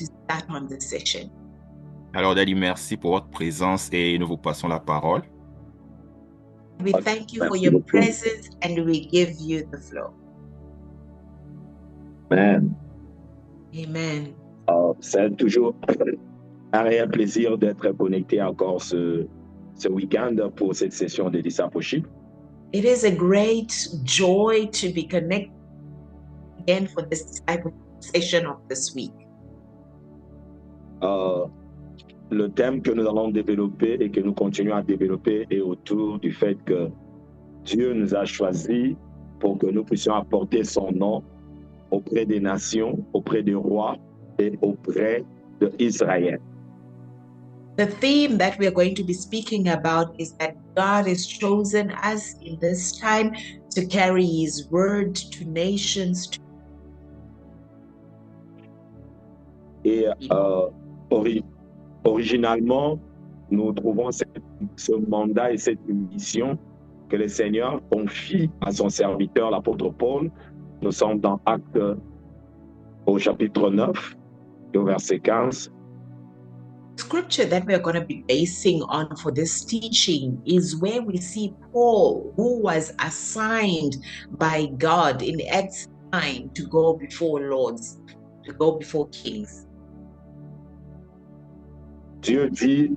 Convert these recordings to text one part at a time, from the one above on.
to start on the session. Alors, Daddy, merci pour votre présence et nous vous passons la parole. We thank you for Merci your beaucoup. presence and we give you the floor. Amen. Amen. C'est toujours un réel plaisir d'être connecté encore ce week-end pour cette session de discipleship. It is a great joy to be connected again for this discipleship session of this week. Le thème que nous allons développer et que nous continuons à développer est autour du fait que Dieu nous a choisis pour que nous puissions apporter son nom auprès des nations, auprès des rois et auprès d'Israël. The theme that we are going to be speaking about is that God has chosen us in this time to carry his word to nations. Et originalement, nous trouvons ce mandat et cette mission que le Seigneur confie à son serviteur, l'apôtre Paul. Nous sommes dans Actes au chapitre 9 et au verset 15. Scripture that we are going to be basing on for this teaching is where we see Paul, who was assigned by God in Acts 9 to go before lords, to go before kings. Dieu dit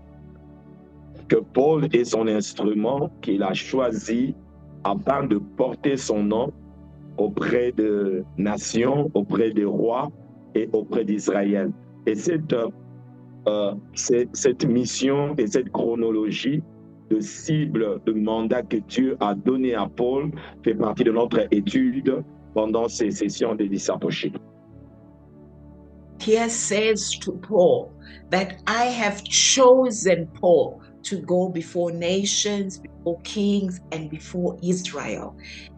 que Paul est son instrument qu'il a choisi afin de porter son nom auprès de nations, auprès des rois et auprès d'Israël. Et cette mission et cette chronologie de cible, de mandat que Dieu a donné à Paul fait partie de notre étude pendant ces sessions de discipleship. Here says to Paul that I have chosen Paul to go before nations, before kings, and before Israel.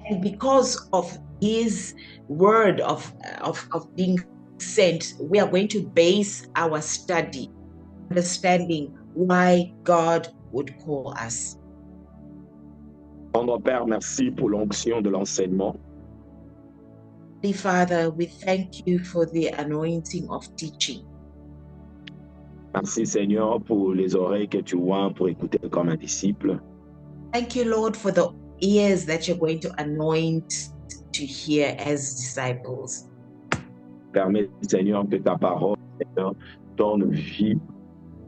And because of his word of being sent, we are going to base our study, understanding why God would call us. Notre Père, merci pour l'onction de l'enseignement. Father, we thank you for the anointing of teaching. Merci Seigneur pour les oreilles que tu oins pour écouter comme un disciple. Thank you, Lord, for the ears that you're going to anoint to hear as disciples. Permets, Seigneur, que ta parole, Seigneur, donne vie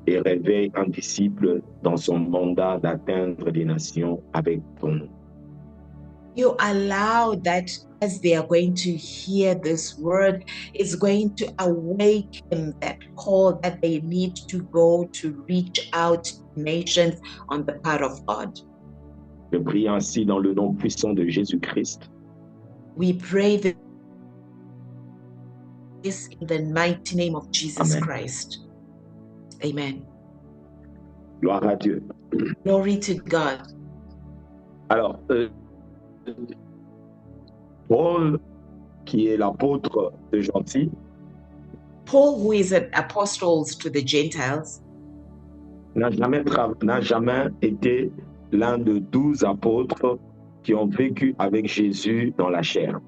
et réveille un disciple dans son mandat d'atteindre des nations avec ton nom. You allow that as they are going to hear this word, it's going to awaken that call that they need to go to reach out to nations on the part of God. Je prie ainsi dans le nom puissant de Jésus-Christ. We pray this in the mighty name of Jesus Amen. Christ. Amen. Gloire à Dieu. Glory to God. Alors, Paul, qui est l'apôtre de Gentil, Paul, who is an apostle to the Gentiles, n'a jamais été l'un de 12 apôtres qui ont vécu avec Jésus dans la chair.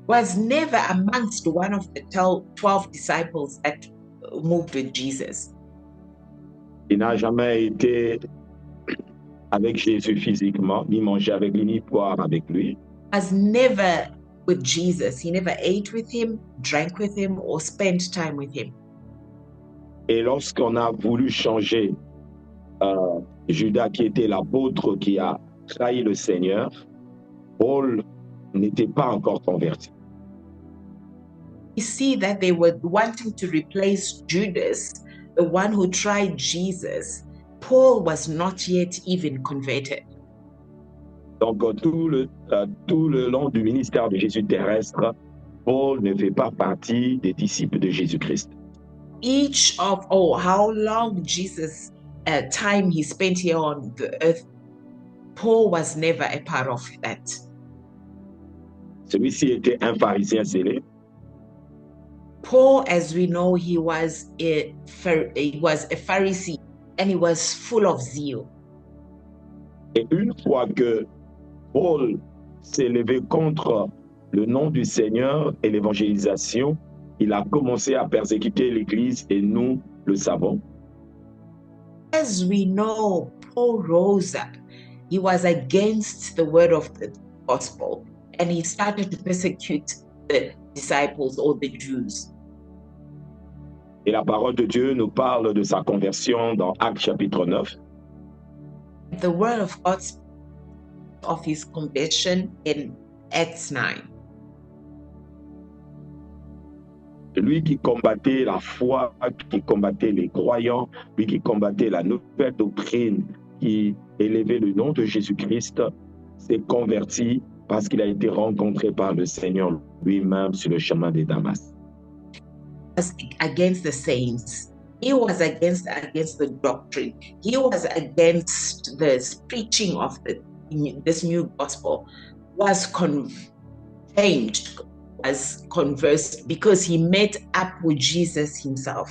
was never amongst one of the 12 disciples that moved with Jesus. Il n'a jamais été avec Jésus physiquement, ni mangé avec lui, ni boire avec lui. Was never with Jesus. He never ate with him, drank with him, or spent time with him. Et lorsqu'on a voulu changer Judas, qui était l'apôtre qui a trahi le Seigneur, Paul n'était pas encore converti. We see that they were wanting to replace Judas, the one who tried Jesus. Paul was not yet even converted. Donc tout le long du ministère de Jésus terrestre, Paul ne fait pas partie des disciples de Jésus-Christ. How long Jesus time he spent here on the earth, Paul was never a part of that. Celui-ci était un pharisien zélé. Paul, as we know, he was a Pharisee and he was full of zeal. Et une fois que Paul s'est levé contre le nom du Seigneur et l'évangélisation, il a commencé à persécuter l'Église et nous le savons. As we know, Paul rose up. He was against the word of the gospel and he started to persecute the disciples or the Jews. Et la parole de Dieu nous parle de sa conversion dans Actes chapitre 9. The word of God speaks of his conversion in Acts 9. Lui qui combattait la foi, qui combattait les croyants, lui qui combattait la nouvelle doctrine, qui élevait le nom de Jésus-Christ, s'est converti parce qu'il a été rencontré par le Seigneur lui-même sur le chemin de Damas. Against the saints. He was against the doctrine. He was against the preaching of this new gospel. Was changed, was conversed because he met up with Jesus himself.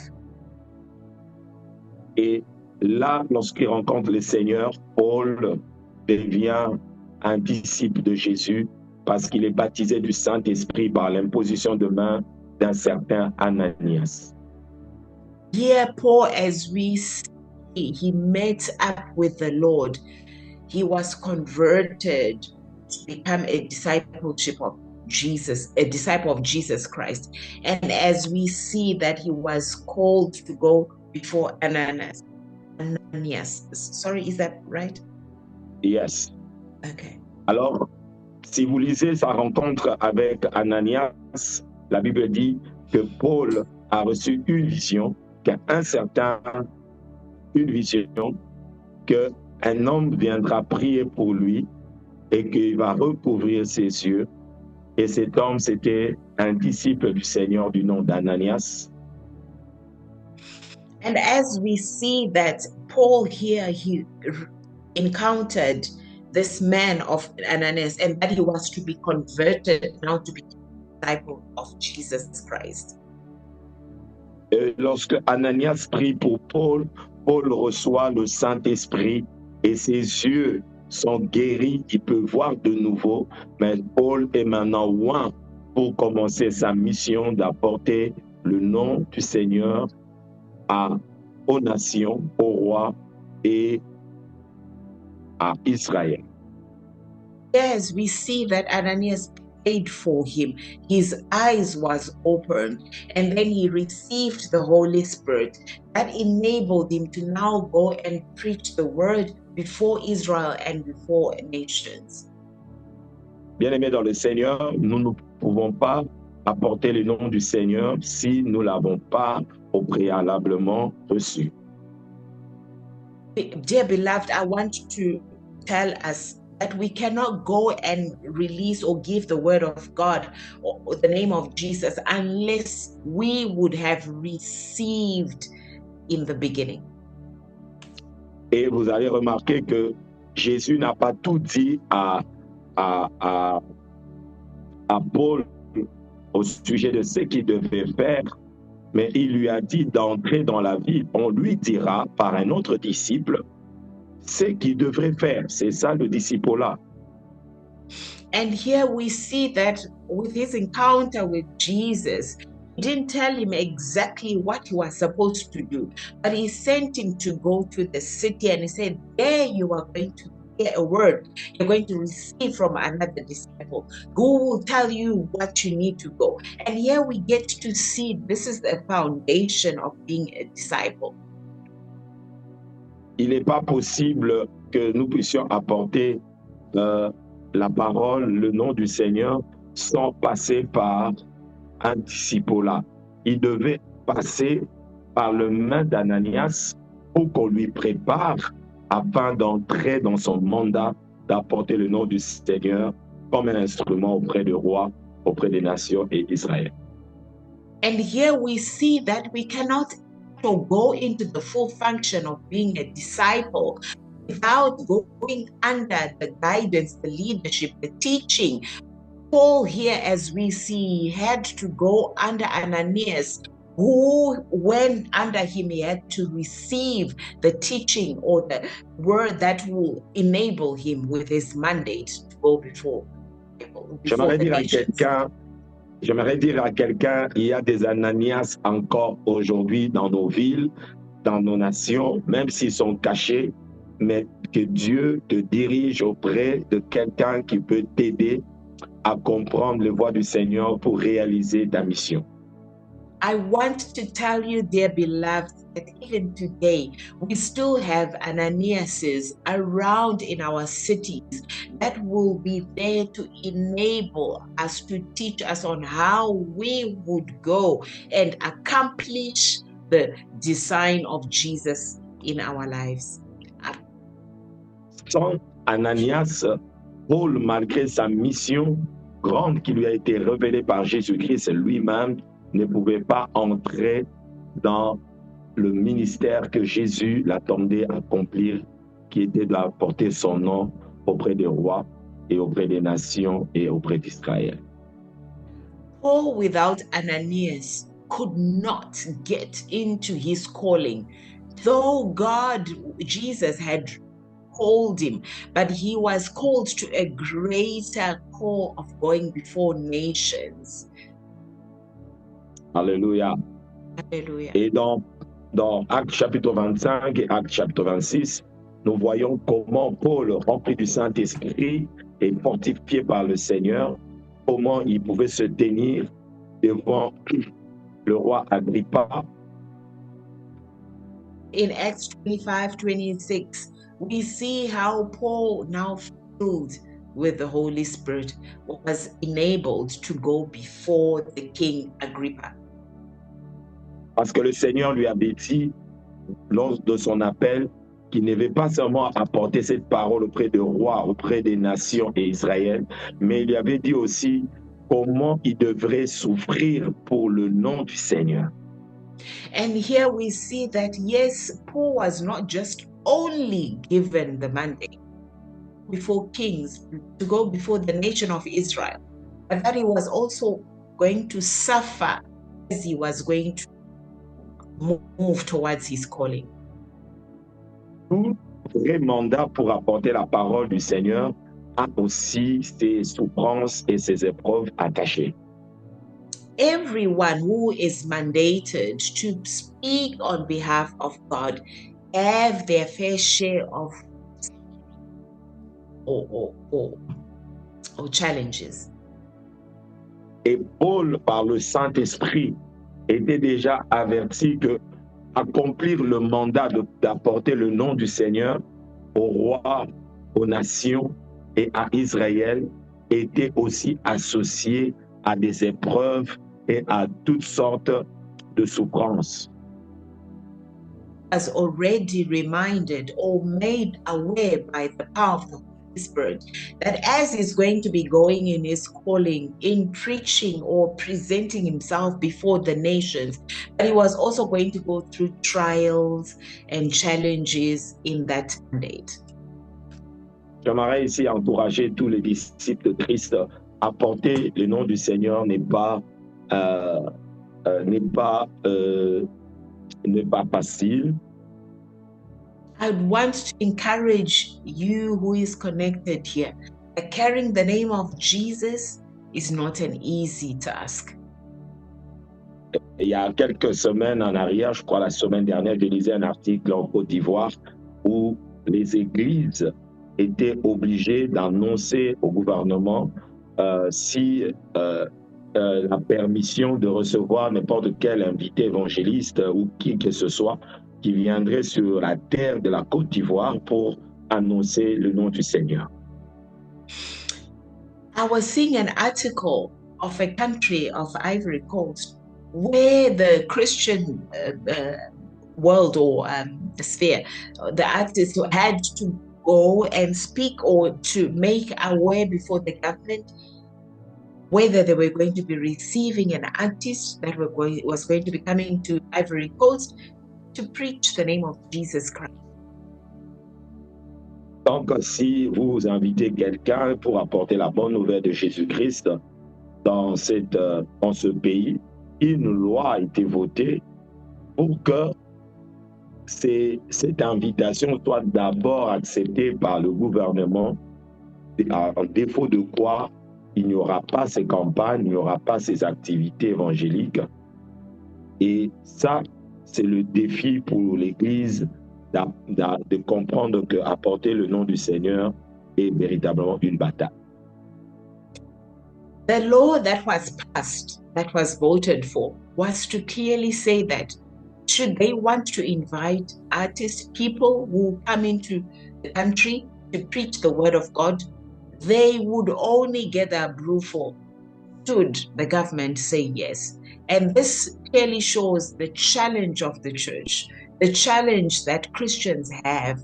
Et là, lorsqu'il rencontre le Seigneur, Paul devient un disciple de Jésus parce qu'il est baptisé du Saint-Esprit par l'imposition de main d'un certain Ananias. Here, Paul, as we see, he met up with the Lord. He was converted to become a disciple of Jesus Christ. And as we see that he was called to go before Ananias. Sorry, is that right? Yes. Okay. Alors, si vous lisez sa rencontre avec Ananias, la Bible dit que Paul a reçu une vision, qu'un homme viendra prier pour lui et qu'il va recouvrir ses yeux. Et cet homme, c'était un disciple du Seigneur du nom d'Ananias. And as we see that Paul here, he encountered this man of Ananias and that he was to be converted now to be a disciple of Jesus Christ. Et lorsque Ananias prie pour Paul, Paul reçoit le Saint-Esprit et ses yeux sont guéris, il peut voir de nouveau, mais Paul est maintenant loin pour commencer sa mission d'apporter le nom du Seigneur aux nations, au roi et à Israël. Yes, we see that Ananias prayed for him. His eyes was opened and then he received the Holy Spirit. That enabled him to now go and preach the word before Israel and before nations. Bien-aimés dans le Seigneur, nous ne pouvons pas apporter le nom du Seigneur si nous ne l'avons pas au préalablement reçu. Dear beloved, I want to tell us that we cannot go and release or give the word of God or the name of Jesus unless we would have received in the beginning. Et vous allez remarquer que Jésus n'a pas tout dit à Paul au sujet de ce qu'il devait faire, mais il lui a dit d'entrer dans la vie. On lui dira par un autre disciple ce qu'il devrait faire. C'est ça le disciple-là. And here we see that with his encounter with Jesus, he didn't tell him exactly what he was supposed to do, but he sent him to go to the city and he said, there you are going to hear a word you're going to receive from another disciple who will tell you what you need to go. And here we get to see this is the foundation of being a disciple. Il n'est pas possible que nous puissions apporter la parole, le nom du Seigneur, sans passer par un disciple-là. Il devait passer par le main d'Ananias pour qu'on lui prépare afin d'entrer dans son mandat d'apporter le nom du Seigneur comme un instrument auprès du roi, auprès des nations et d'Israël. And here we see that we cannot go into the full function of being a disciple without going under the guidance, the leadership, the teaching. Paul here, as we see, had to go under Ananias, who went under him, he had to receive the teaching or the word that will enable him with his mandate to go before J'aimerais the dire à nations. quelqu'un J'aimerais dire à quelqu'un, il y a des Ananias encore aujourd'hui dans nos villes, dans nos nations, même s'ils sont cachés, mais que Dieu te dirige auprès de quelqu'un qui peut t'aider à comprendre les voies du Seigneur pour réaliser ta mission. I want to tell you, dear beloved, that even today we still have Ananiases around in our cities that will be there to enable us, to teach us on how we would go and accomplish the design of Jesus in our lives. Sans Ananias, Paul, malgré sa mission grande qui lui a été révélée par Jésus-Christ lui-même, ne pouvait pas entrer dans le ministère que Jésus l'attendait à accomplir, qui était d'apporter son nom auprès des rois et auprès des nations et auprès d'Israël. Paul, without Ananias, could not get into his calling, though God, Jesus, had called him, but he was called to a greater call of going before nations. Alléluia. Hallelujah. Et dans Actes chapitre 25 et Actes chapitre 26, nous voyons comment Paul, rempli du Saint-Esprit et fortifié par le Seigneur, comment il pouvait se tenir devant le roi Agrippa. In Acts 25-26, we see how Paul, now filled with the Holy Spirit, was enabled to go before the King Agrippa. Parce que le Seigneur lui avait dit, lors de son appel, qu'il ne devait pas seulement apporter cette parole auprès des rois, auprès des nations et Israël, mais il lui avait dit aussi comment il devrait souffrir pour le nom du Seigneur. And here we see that, yes, Paul was not just only given the mandate before kings to go before the nation of Israel, but that he was also going to suffer as he was going to move towards his calling. Tout vrai mandat pour apporter la parole du Seigneur a aussi ses souffrances et ses épreuves attachées. Everyone who is mandated to speak on behalf of God have their fair share of or challenges. Et Paul, par le Saint-Esprit, était déjà averti que accomplir le mandat d'apporter le nom du Seigneur aux rois, aux nations et à Israël était aussi associé à des épreuves et à toutes sortes de souffrances. As already reminded or made aware by the power of the Holy Spirit that as he's going to be going in his calling, in preaching or presenting himself before the nations, that he was also going to go through trials and challenges in that mandate. J'aimerais ici encourager tous les disciples de Christ à porter le nom du Seigneur n'est pas facile. I want to encourage you who is connected here that carrying the name of Jesus is not an easy task. Il y a quelques semaines en arrière, je crois la semaine dernière, je lisais un article en Côte d'Ivoire où les églises étaient obligées d'annoncer au gouvernement si la permission de recevoir n'importe quel invité évangéliste ou qui que ce soit qui viendrait sur la terre de la Côte d'Ivoire pour annoncer le nom du Seigneur. I was seeing an article of a country of Ivory Coast where the Christian world or sphere, the artists had to go and speak or to make aware before the government whether they were going to be receiving an artist that was going to be coming to Ivory Coast to preach the name of Jesus Christ. Donc, si vous invitez quelqu'un pour apporter la bonne nouvelle de Jésus-Christ dans ce pays, une loi a été votée pour que cette invitation soit d'abord acceptée par le gouvernement, en défaut de quoi il n'y aura pas ces campagnes, il n'y aura pas ces activités évangéliques. Et ça, c'est le défi pour l'Église de comprendre qu'apporter le nom du Seigneur est véritablement une bataille. The law that was passed, that was voted for, was to clearly say that should they want to invite artists, people who come into the country to preach the word of God, they would only get the approval should the government say yes. And this clearly shows the challenge of the church, the challenge that Christians have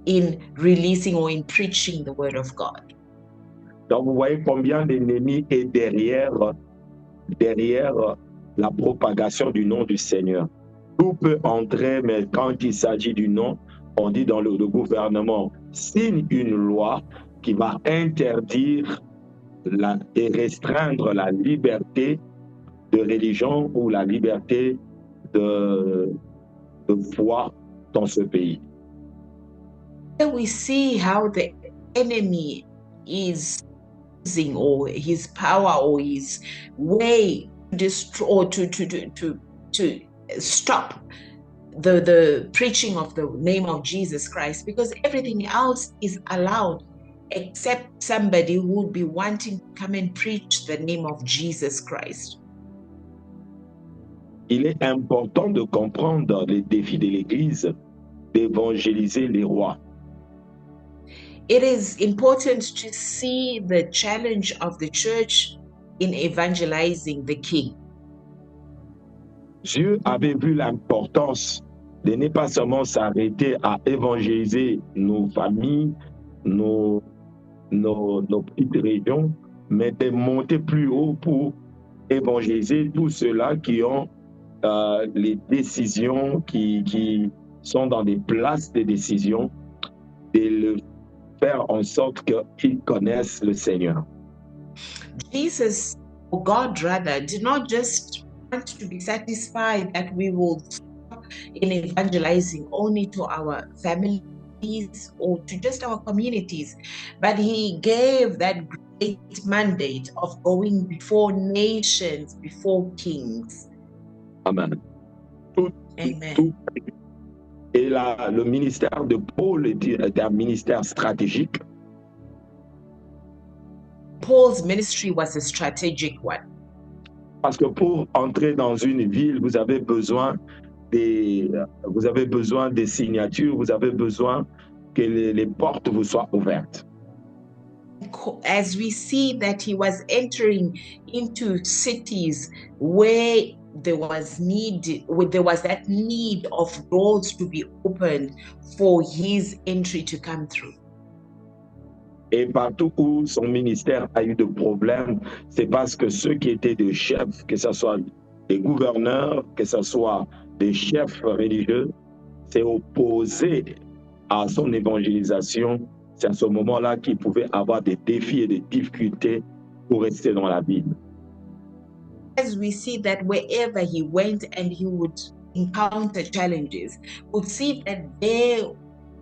in releasing or in preaching the word of God. Donc, vous voyez combien l'ennemi est derrière la propagation du nom du Seigneur. Tout peut entrer, mais quand il s'agit du nom, on dit dans le gouvernement signe une loi qui va interdire et restreindre la liberté de religion ou la liberté de foi dans ce pays. Here we see how the enemy is using or his power or his way to destroy to stop the preaching of the name of Jesus Christ, because everything else is allowed except somebody who would be wanting to come and preach the name of Jesus Christ. Il est important de comprendre les défis de l'Église d'évangéliser les rois. It is important to see the challenge of the church in evangelizing the king. Dieu avait vu l'importance de ne pas seulement s'arrêter à évangéliser nos familles, nos petites régions, mais de monter plus haut pour évangéliser tous ceux-là qui ont les décisions, qui sont dans des places de décision, de le faire en sorte qu'ils connaissent le Seigneur. Jesus, or God rather, did not just want to be satisfied that we will stop in evangelizing only to our families or to just our communities, but he gave that great mandate of going before nations, before kings. Amen. Amen. Et là, le ministère de Paul était un ministère stratégique. Paul's ministry was a strategic one. Parce que pour entrer dans une ville, vous avez besoin des signatures, vous avez besoin que les portes vous soient ouvertes. As we see that he was entering into cities where there was that need of doors to be opened for his entry to come through. Et partout où son ministère a eu de problèmes, c'est parce que ceux qui étaient des chefs, que ce soit des gouverneurs, que ce soit des chefs religieux, s'est opposé à son évangélisation. C'est à ce moment-là qu'il pouvait avoir des défis et des difficultés pour rester dans la ville. As we see that wherever he went and he would encounter challenges, we'll see that there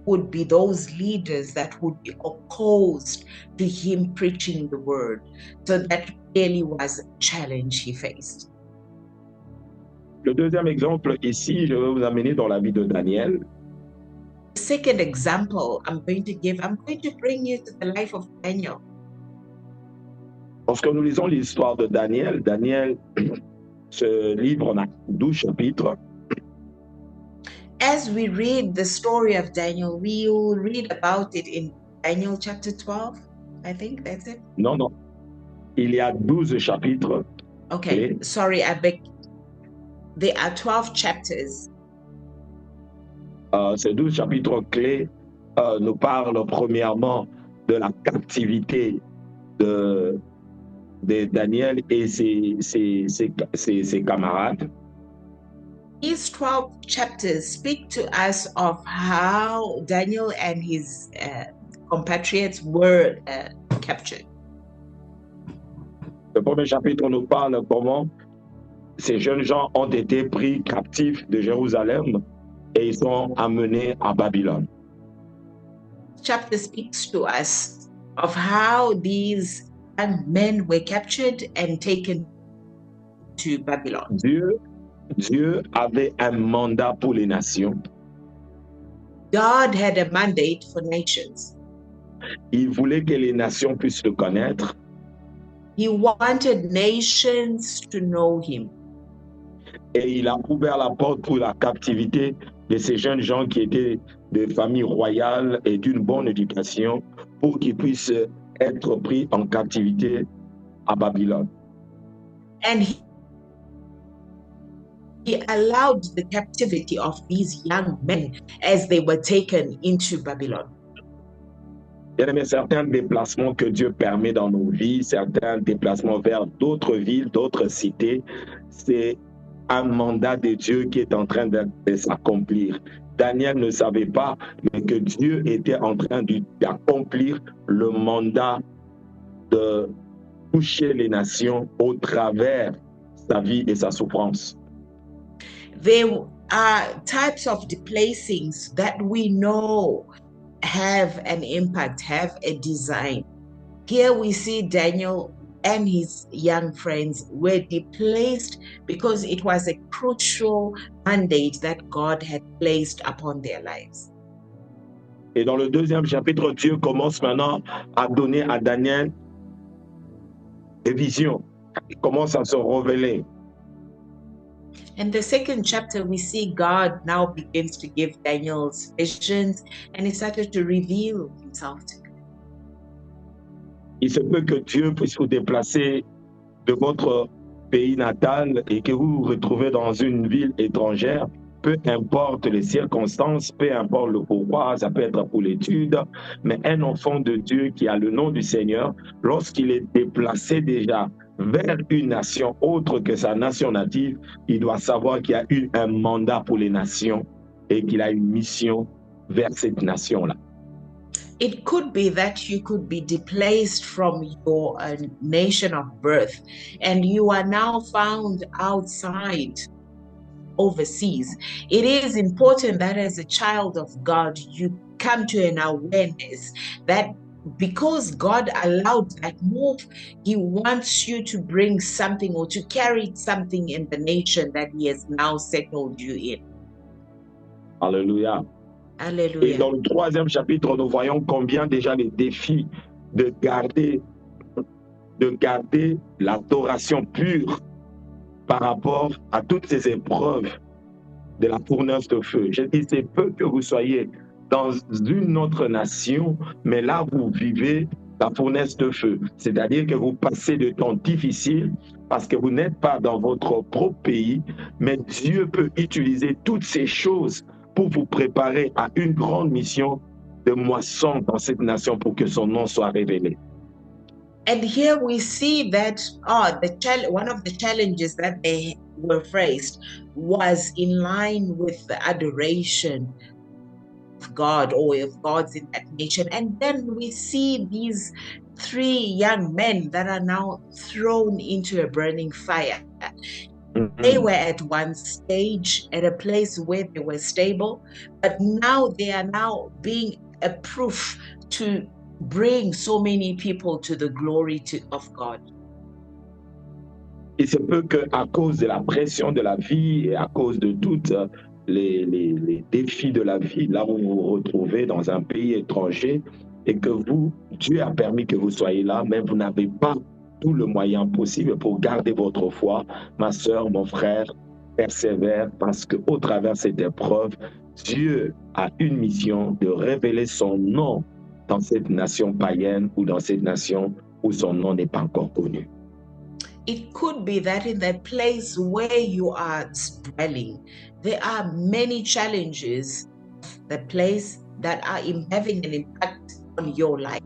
would be those leaders that would be opposed to him preaching the word. So that really was a challenge he faced. Le deuxième exemple ici, je vais vous amener dans la vie de Daniel. The second example I'm going to bring you to the life of Daniel. Lorsque nous lisons l'histoire de Daniel, Daniel, ce livre en a 12 chapitres. As we read the story of Daniel, we will read about it in Daniel chapter 12. I think that's it. Non. Il y a 12 chapitres. Okay, sorry, I beg. There are 12 chapters. Ces 12 chapitres clés nous parlent premièrement de la captivité de Daniel et ses camarades. These 12 chapters speak to us of how Daniel and his compatriots were captured. Le premier chapitre nous parle comment ces jeunes gens ont été pris captifs de Jérusalem et ils sont amenés à Babylone. Chapter speaks to us of how these young men were captured and taken to Babylon. Dieu avait un mandat pour les nations. God had a mandate for nations. Il voulait que les nations puissent le connaître. He wanted nations to know him. Et il a ouvert la porte pour la captivité de ces jeunes gens qui étaient de familles royales et d'une bonne éducation pour qu'ils puissent être pris en captivité à Babylone. And he allowed the captivity of these young men as they were taken into Babylon. Bien-aimés, certains déplacements que Dieu permet dans nos vies, certains déplacements vers d'autres villes, d'autres cités, c'est un mandat de Dieu qui est en train de s'accomplir. Daniel ne savait pas, mais que Dieu était en train d'accomplir le mandat de toucher les nations au travers sa vie et sa souffrance. There are types of displacings that we know have an impact, have a design. Here we see Daniel and his young friends were displaced because it was a crucial mandate that God had placed upon their lives. Et dans le deuxième chapitre, Dieu commence maintenant à donner à Daniel des visions. Il commence à se révéler. In the second chapter, we see God now begins to give Daniel's visions, and he started to reveal himself to him. Il se peut que Dieu puisse vous déplacer de votre pays natal et que vous vous retrouvez dans une ville étrangère, peu importe les circonstances, peu importe le pourquoi, ça peut être pour l'étude, mais un enfant de Dieu qui a le nom du Seigneur, lorsqu'il est déplacé déjà vers une nation autre que sa nation native, il doit savoir qu'il y a eu un mandat pour les nations et qu'il a une mission vers cette nation-là. It could be that you could be displaced from your nation of birth and you are now found outside, overseas. It is important that as a child of God, you come to an awareness that because God allowed that move, he wants you to bring something or to carry something in the nation that he has now settled you in. Alléluia. Alléluia. Et dans le troisième chapitre, nous voyons combien déjà les défis de garder l'adoration pure par rapport à toutes ces épreuves de la fournaise de feu. Je dis, c'est peu que vous soyez dans une autre nation, mais là, vous vivez la fournaise de feu. C'est-à-dire que vous passez de temps difficiles parce que vous n'êtes pas dans votre propre pays, mais Dieu peut utiliser toutes ces choses pour vous préparer à une grande mission de moisson dans cette nation pour que son nom soit révélé. And here we see that one of the challenges that they were faced was in line with the adoration of God or of gods in that nation. And then we see these three young men that are now thrown into a burning fire. They were at one stage at a place where they were stable, but now they are now being a proof to bring so many people to the glory of God. Il se peut qu'à cause de la pression de la vie et à cause de toutes les défis de la vie, là où vous vous retrouvez dans un pays étranger et que Dieu a permis que vous soyez là, mais vous n'avez pas tout le moyen possible pour garder votre foi. Ma sœur, mon frère, persévère parce qu'au travers de cette épreuve, Dieu a une mission de révéler son nom dans cette nation païenne ou dans cette nation où son nom n'est pas encore connu. It could be that in that place where you are dwelling, there are many challenges, the place that are having an impact on your life.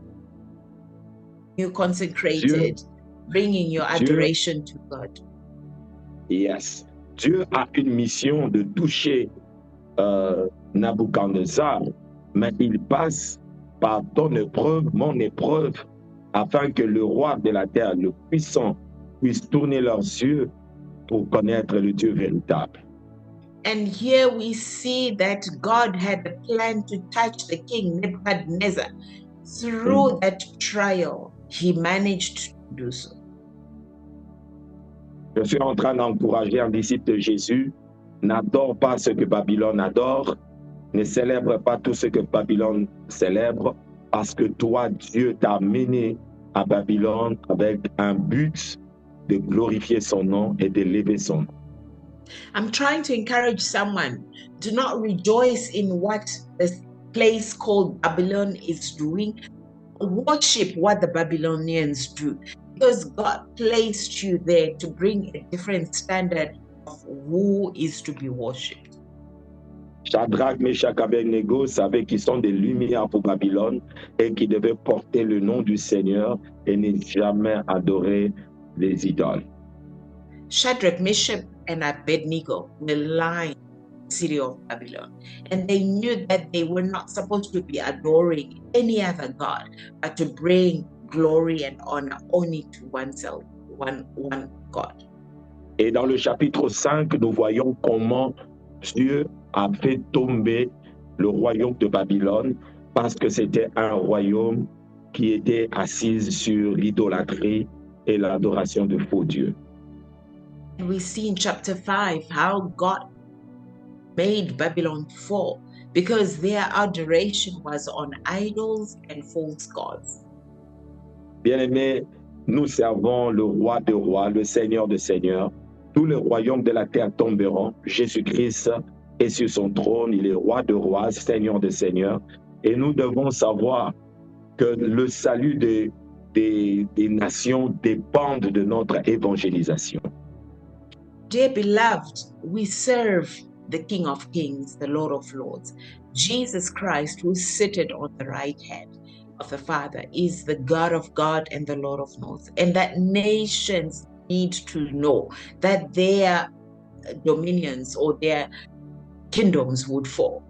You consecrated, bringing your adoration to God. Yes. Dieu a une mission de toucher Nabuchodonosor, mais il passe par ton épreuve, mon épreuve, afin que le roi de la terre, le puissant, puisse tourner leurs yeux pour connaître le Dieu véritable. And here we see that God had a plan to touch the king Nebuchadnezzar. Through that trial, he managed do so. Je suis en train d'encourager un disciple de Jésus. N'adore pas ce que Babylone adore. Ne célèbre pas tout ce que Babylone célèbre, parce que toi, Dieu t'a amené à Babylone avec un but de glorifier son nom et d'élever son nom. I'm trying to encourage someone, do not rejoice in what this place called Babylon is doing. Worship what the Babylonians do, because God placed you there to bring a different standard of who is to be worshipped. Shadrach, Meshach, Abednego savaient qu'ils sont des lumières pour Babylone et qu'ils devaient porter le nom du Seigneur et ne jamais adorer les idoles. Shadrach, Meshach, and Abednego were lying in the city of Babylon, and they knew that they were not supposed to be adoring any other god, but to bring glory and honor only to oneself, one God. Et dans le chapitre 5, nous voyons comment Dieu a fait tomber le royaume de Babylone parce que c'était un royaume qui était assis sur l'idolâtrie et l'adoration de faux dieux. And we see in chapter 5 how God made Babylon fall because their adoration was on idols and false gods. Bien-aimés, nous servons le roi des rois, le Seigneur des seigneurs. Tous les royaumes de la terre tomberont. Jésus-Christ est sur son trône. Il est roi de rois, Seigneur des seigneurs. Et nous devons savoir que le salut des nations dépend de notre évangélisation. Dear beloved, we serve the King of Kings, the Lord of Lords. Jesus Christ, who is seated on the right hand of the Father, is the God of God and the Lord of Lords. And that nations need to know that their dominions or their kingdoms would fall.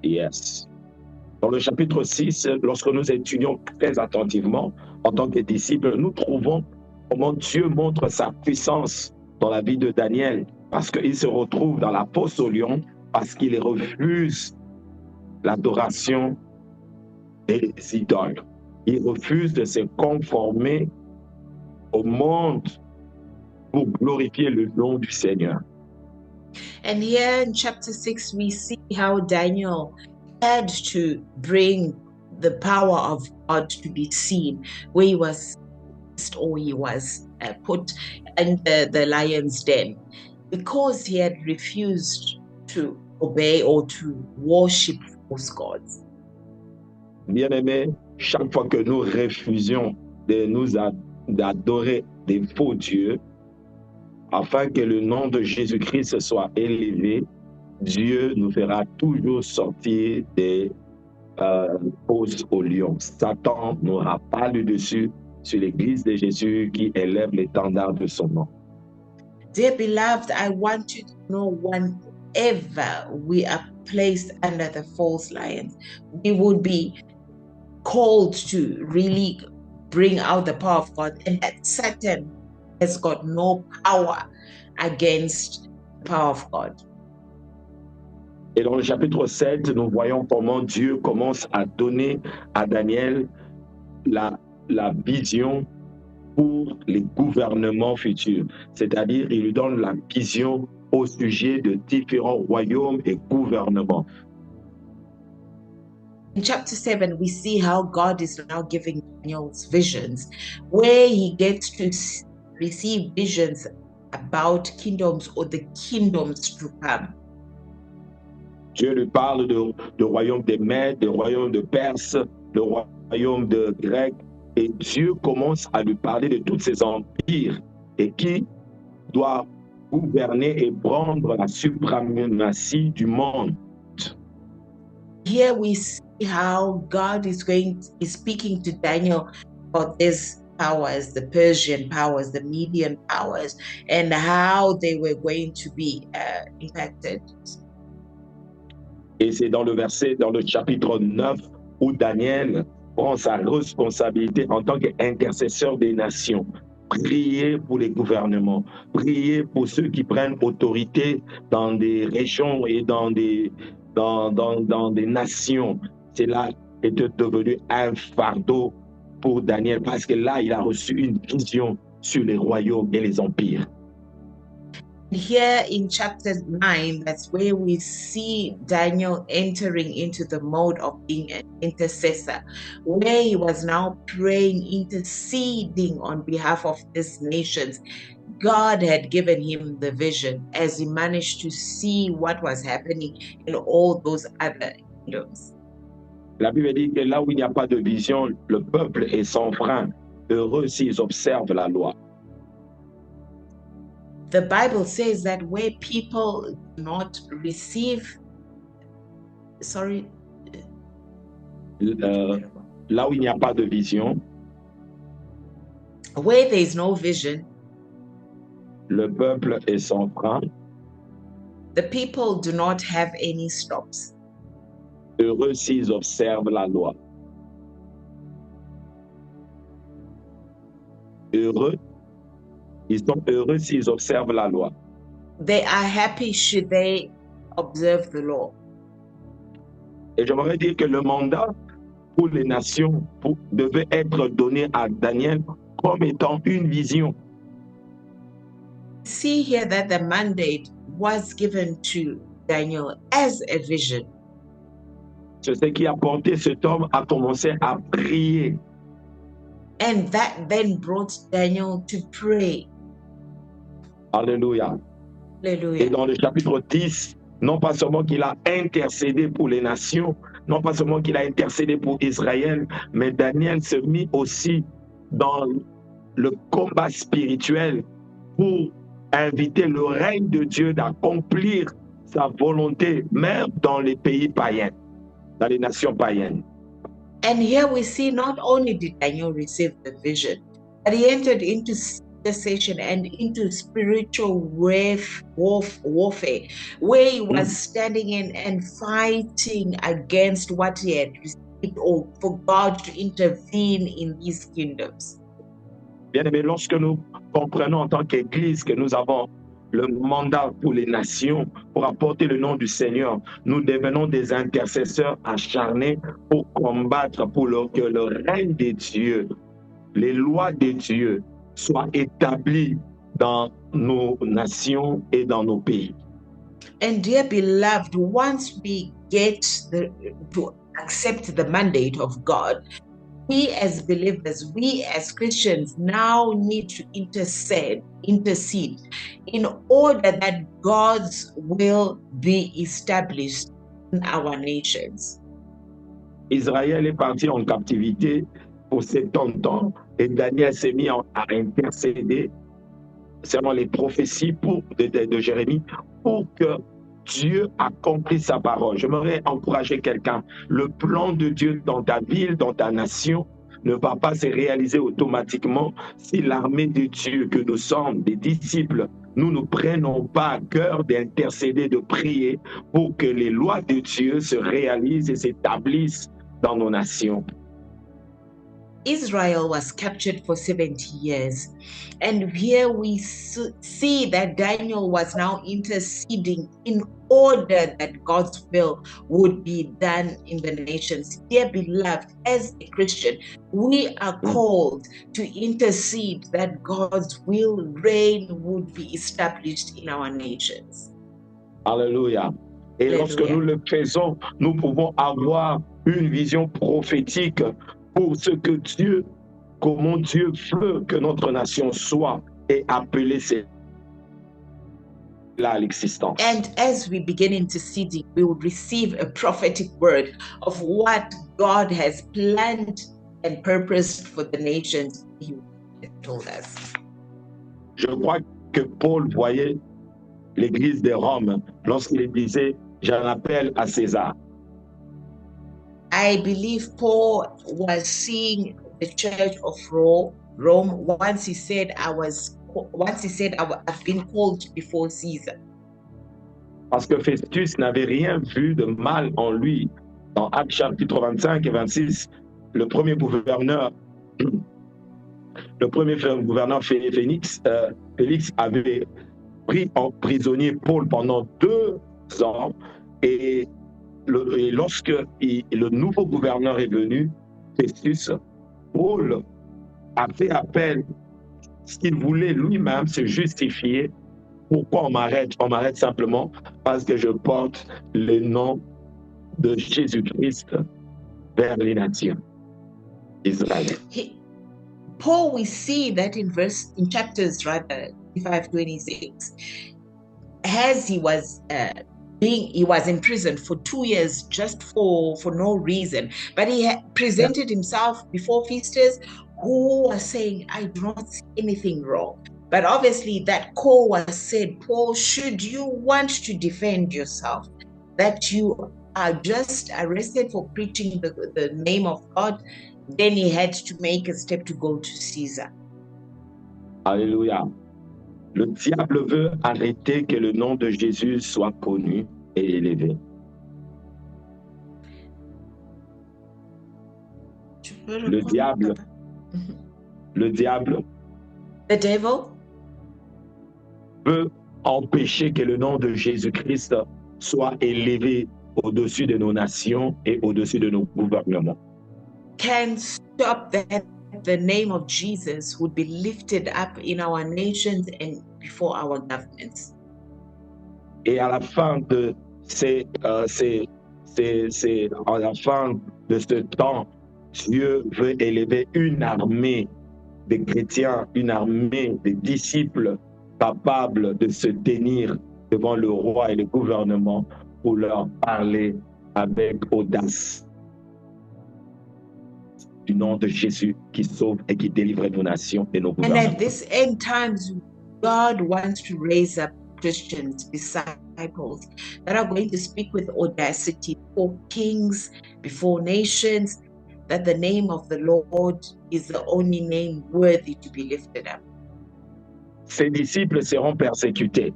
Yes. Dans le chapitre 6, lorsque nous étudions très attentivement en tant que disciples, nous trouvons comment Dieu montre sa puissance dans la vie de Daniel, parce qu'il se retrouve dans la fosse au lion, parce qu'il refuse l'adoration des idoles. Il refuse de se conformer au monde pour glorifier le nom du Seigneur. And here in chapter 6, we see how Daniel had to bring the power of God to be seen, where he was put in the lion's den, because he had refused to obey or to worship false gods. Bien-aimés, chaque fois que nous refusions d'adorer des faux dieux, afin que le nom de Jésus-Christ soit élevé, Dieu nous fera toujours sortir des fosses au lion. Satan n'aura pas le dessus sur l'Église de Jésus qui élève l'étendard de son nom. Dear beloved, I want you to know whenever we are placed under the false lions, we would be called to really bring out the power of God, and that Satan has got no power against the power of God. Et dans le chapitre 7, nous voyons comment Dieu commence à donner à Daniel la vision pour les gouvernements futurs. C'est-à-dire, il lui donne la vision au sujet de différents royaumes et gouvernements. In chapter 7, we see how God is now giving Daniel's visions, where he gets to receive visions about kingdoms or the kingdoms to come. Dieu lui parle de royaume des Mèdes, du royaume de Perse, le royaume de Grec, et Dieu commence à lui parler de tous ces empires et qui doit gouverner et prendre la suprématie du monde. Here we see how God is speaking to Daniel about these powers, the Persian powers, the Median powers, and how they were going to be impacted. Et c'est dans le chapitre 9, où Daniel prend sa responsabilité en tant qu'intercesseur des nations. Prier pour les gouvernements, prier pour ceux qui prennent autorité dans des régions et dans des nations. Cela est devenu un fardeau pour Daniel parce que là, il a reçu une vision sur les royaumes et les empires. Here in chapter 9, that's where we see Daniel entering into the mode of being an intercessor, where he was now praying, interceding on behalf of these nations. God had given him the vision as he managed to see what was happening in all those other kingdoms. La Bible dit que là où il n'y a pas de vision, le peuple est sans frein. Heureux s'ils observent la loi. The Bible says that where people do not receive, Là où il n'y a pas de vision, where there is no vision, le peuple est sans frein. the people do not have any stops. Heureux s'ils observent la loi. Heureux, ils sont heureux s'ils observent la loi. They are happy should they observe the law. Et j'aimerais dire que le mandat pour les nations devait être donné à Daniel comme étant une vision. See here that the mandate was given to Daniel as a vision. C'est ce qui a porté cet homme à commencer à prier. And that then brought Daniel to pray. Alléluia. Et Hallelujah. dans le chapitre 10, non pas seulement qu'il a intercédé pour les nations, non pas seulement qu'il a intercédé pour Israël, mais Daniel se mit aussi dans le combat spirituel pour inviter le règne de Dieu d'accomplir sa volonté, même dans les pays païens, dans les nations païennes. And here we see not only did Daniel receive the vision, but he entered into intercession and into spiritual warfare, where he was standing in and fighting against what he had received, or for God to intervene in these kingdoms. Bien aimé, lorsque nous comprenons en tant qu'Église que nous avons le mandat pour les nations, pour apporter le nom du Seigneur, nous devenons des intercesseurs acharnés pour combattre, pour que le règne de Dieu, les lois de Dieu soient établies dans nos nations et dans nos pays. And dear beloved, once we get to accept the mandate of God, we as believers, we as Christians now need to intercede in order that God's will be established in our nations. Israël est parti en captivité pour 70 ans et Daniel s'est mis à intercéder selon les prophéties de Jérémie pour que Dieu accomplisse sa parole. J'aimerais encourager quelqu'un. Le plan de Dieu dans ta ville, dans ta nation, ne va pas se réaliser automatiquement si l'armée de Dieu que nous sommes, des disciples, nous ne prenons pas à cœur d'intercéder, de prier pour que les lois de Dieu se réalisent et s'établissent dans nos nations. Israel was captured for 70 years. And here we see that Daniel was now interceding in order that God's will would be done in the nations. Dear beloved, as a Christian, we are called to intercede that God's will reign would be established in our nations. Alléluia. Et lorsque nous le faisons, nous pouvons avoir une vision prophétique pour ce que Dieu, comment Dieu veut que notre nation soit et appeler là à l'existence. And as we begin interceding, we will receive a prophetic word of what God has planned and purposed for the nations He told us. Je crois que Paul voyait l'église de Rome lorsqu'il disait « J'en appelle à César ». I believe Paul was seeing the church of Rome once he said, I've been called before Caesar. Parce que Festus n'avait rien vu de mal en lui. Dans Actes chapitre 25 et 26, le premier gouverneur Félix avait pris en prisonnier Paul pendant 2 ans et lorsque le nouveau gouverneur est venu, Festus, Paul a fait appel, s'il voulait lui-même se justifier. Pourquoi on m'arrête? On m'arrête simplement parce que je porte le nom de Jésus-Christ vers les nations, Israël. Paul, we see that in chapters rather 25-26, as he was in prison for 2 years just for no reason, but he had presented himself before Festus, who was saying, I do not see anything wrong. But obviously that call was said, Paul, should you want to defend yourself, that you are just arrested for preaching the name of God, then he had to make a step to go to Caesar. Alléluia. Le diable veut arrêter que le nom de Jésus soit connu et élevé. Le diable, the devil, veut empêcher que le nom de Jésus-Christ soit élevé au-dessus de nos nations et au-dessus de nos gouvernements. Can stop that the name of Jesus would be lifted up in our nations and before our governments. Et à la fin de à la fin de ce temps, Dieu veut élever une armée de chrétiens, une armée de disciples capables de se tenir devant le roi et le gouvernement pour leur parler avec audace du nom de Jésus qui sauve et qui délivre nos nations et nos gouvernements. And at this end times, God wants to raise up Christians, disciples that are going to speak with audacity before kings, before nations, that the name of the Lord is the only name worthy to be lifted up. Ces disciples seront persécutés.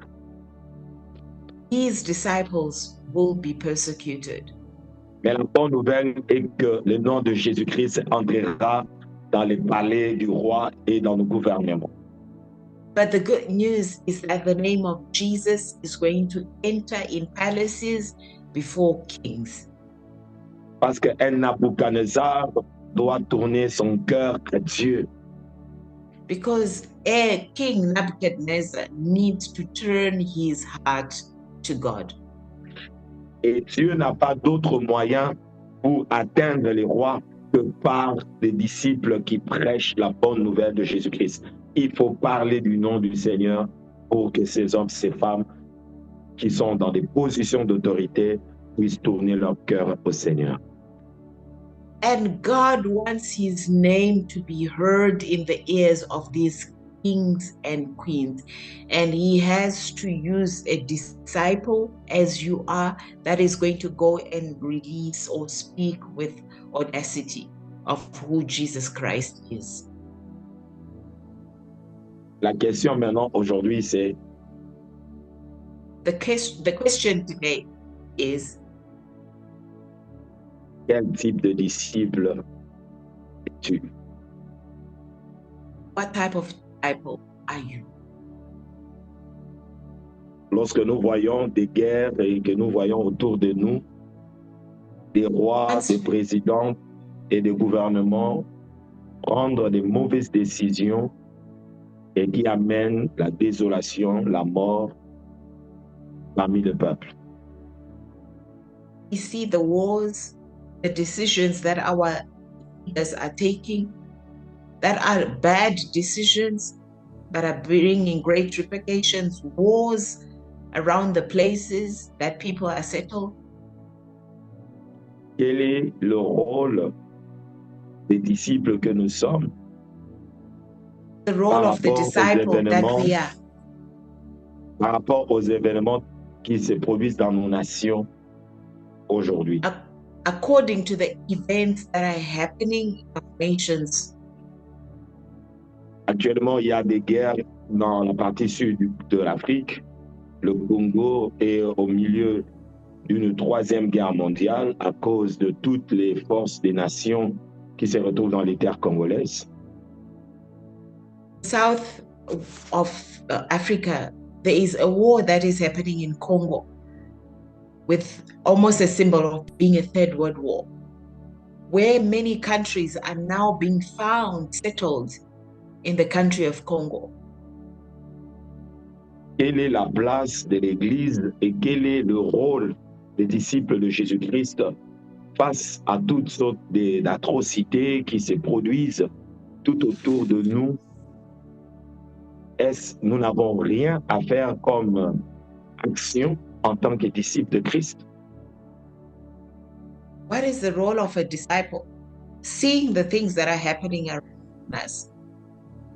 These disciples will be persecuted. Mais la bonne nouvelle est que le nom de Jésus-Christ entrera dans les palais du roi et dans nos gouvernements. But the good news is that the name of Jesus is going to enter in palaces before kings. Parce que Nabuchodonosor doit tourner son cœur à Dieu. Because King Nebuchadnezzar needs to turn his heart to God. Et Dieu n'a pas d'autre moyen pour atteindre les rois que par les disciples qui prêchent la bonne nouvelle de Jésus-Christ. Il faut parler du nom du Seigneur pour que ces hommes, ces femmes qui sont dans des positions d'autorité puissent tourner leur cœur au Seigneur. And God wants his name to be heard in the ears of these kings and queens. And he has to use a disciple as you are that is going to go and release or speak with audacity of who Jesus Christ is. La question maintenant aujourd'hui c'est the question today is, quel type de disciple es-tu? What type of disciple are you? Lorsque nous voyons des guerres et que nous voyons autour de nous des rois, des présidents et des gouvernements prendre des mauvaises décisions et qui amènent la désolation, la mort parmi le peuple. We see the wars, the decisions that our leaders are taking, that are bad decisions, that are bringing great repercussions, wars around the places that people are settled. Quel est le rôle des disciples que nous sommes? The role of the disciple that we are. Par rapport aux événements qui se produisent dans nos nations aujourd'hui. According to the events that are happening in our nations. Actuellement, il y a des guerres dans la partie sud de l'Afrique. Le Congo est au milieu d'une troisième guerre mondiale à cause de toutes les forces des nations qui se retrouvent dans les terres congolaises. South of Africa, there is a war that is happening in Congo with almost a symbol of being a third world war. where many countries are now being found settled in the country of Congo. Quelle est la place de l'Église et quel est le rôle des disciples de Jésus-Christ face à toutes sortes d'atrocités qui se produisent tout autour de nous? Nous n'avons rien à faire comme action en tant que disciples de Christ? What is the role of a disciple? Seeing the things that are happening around us,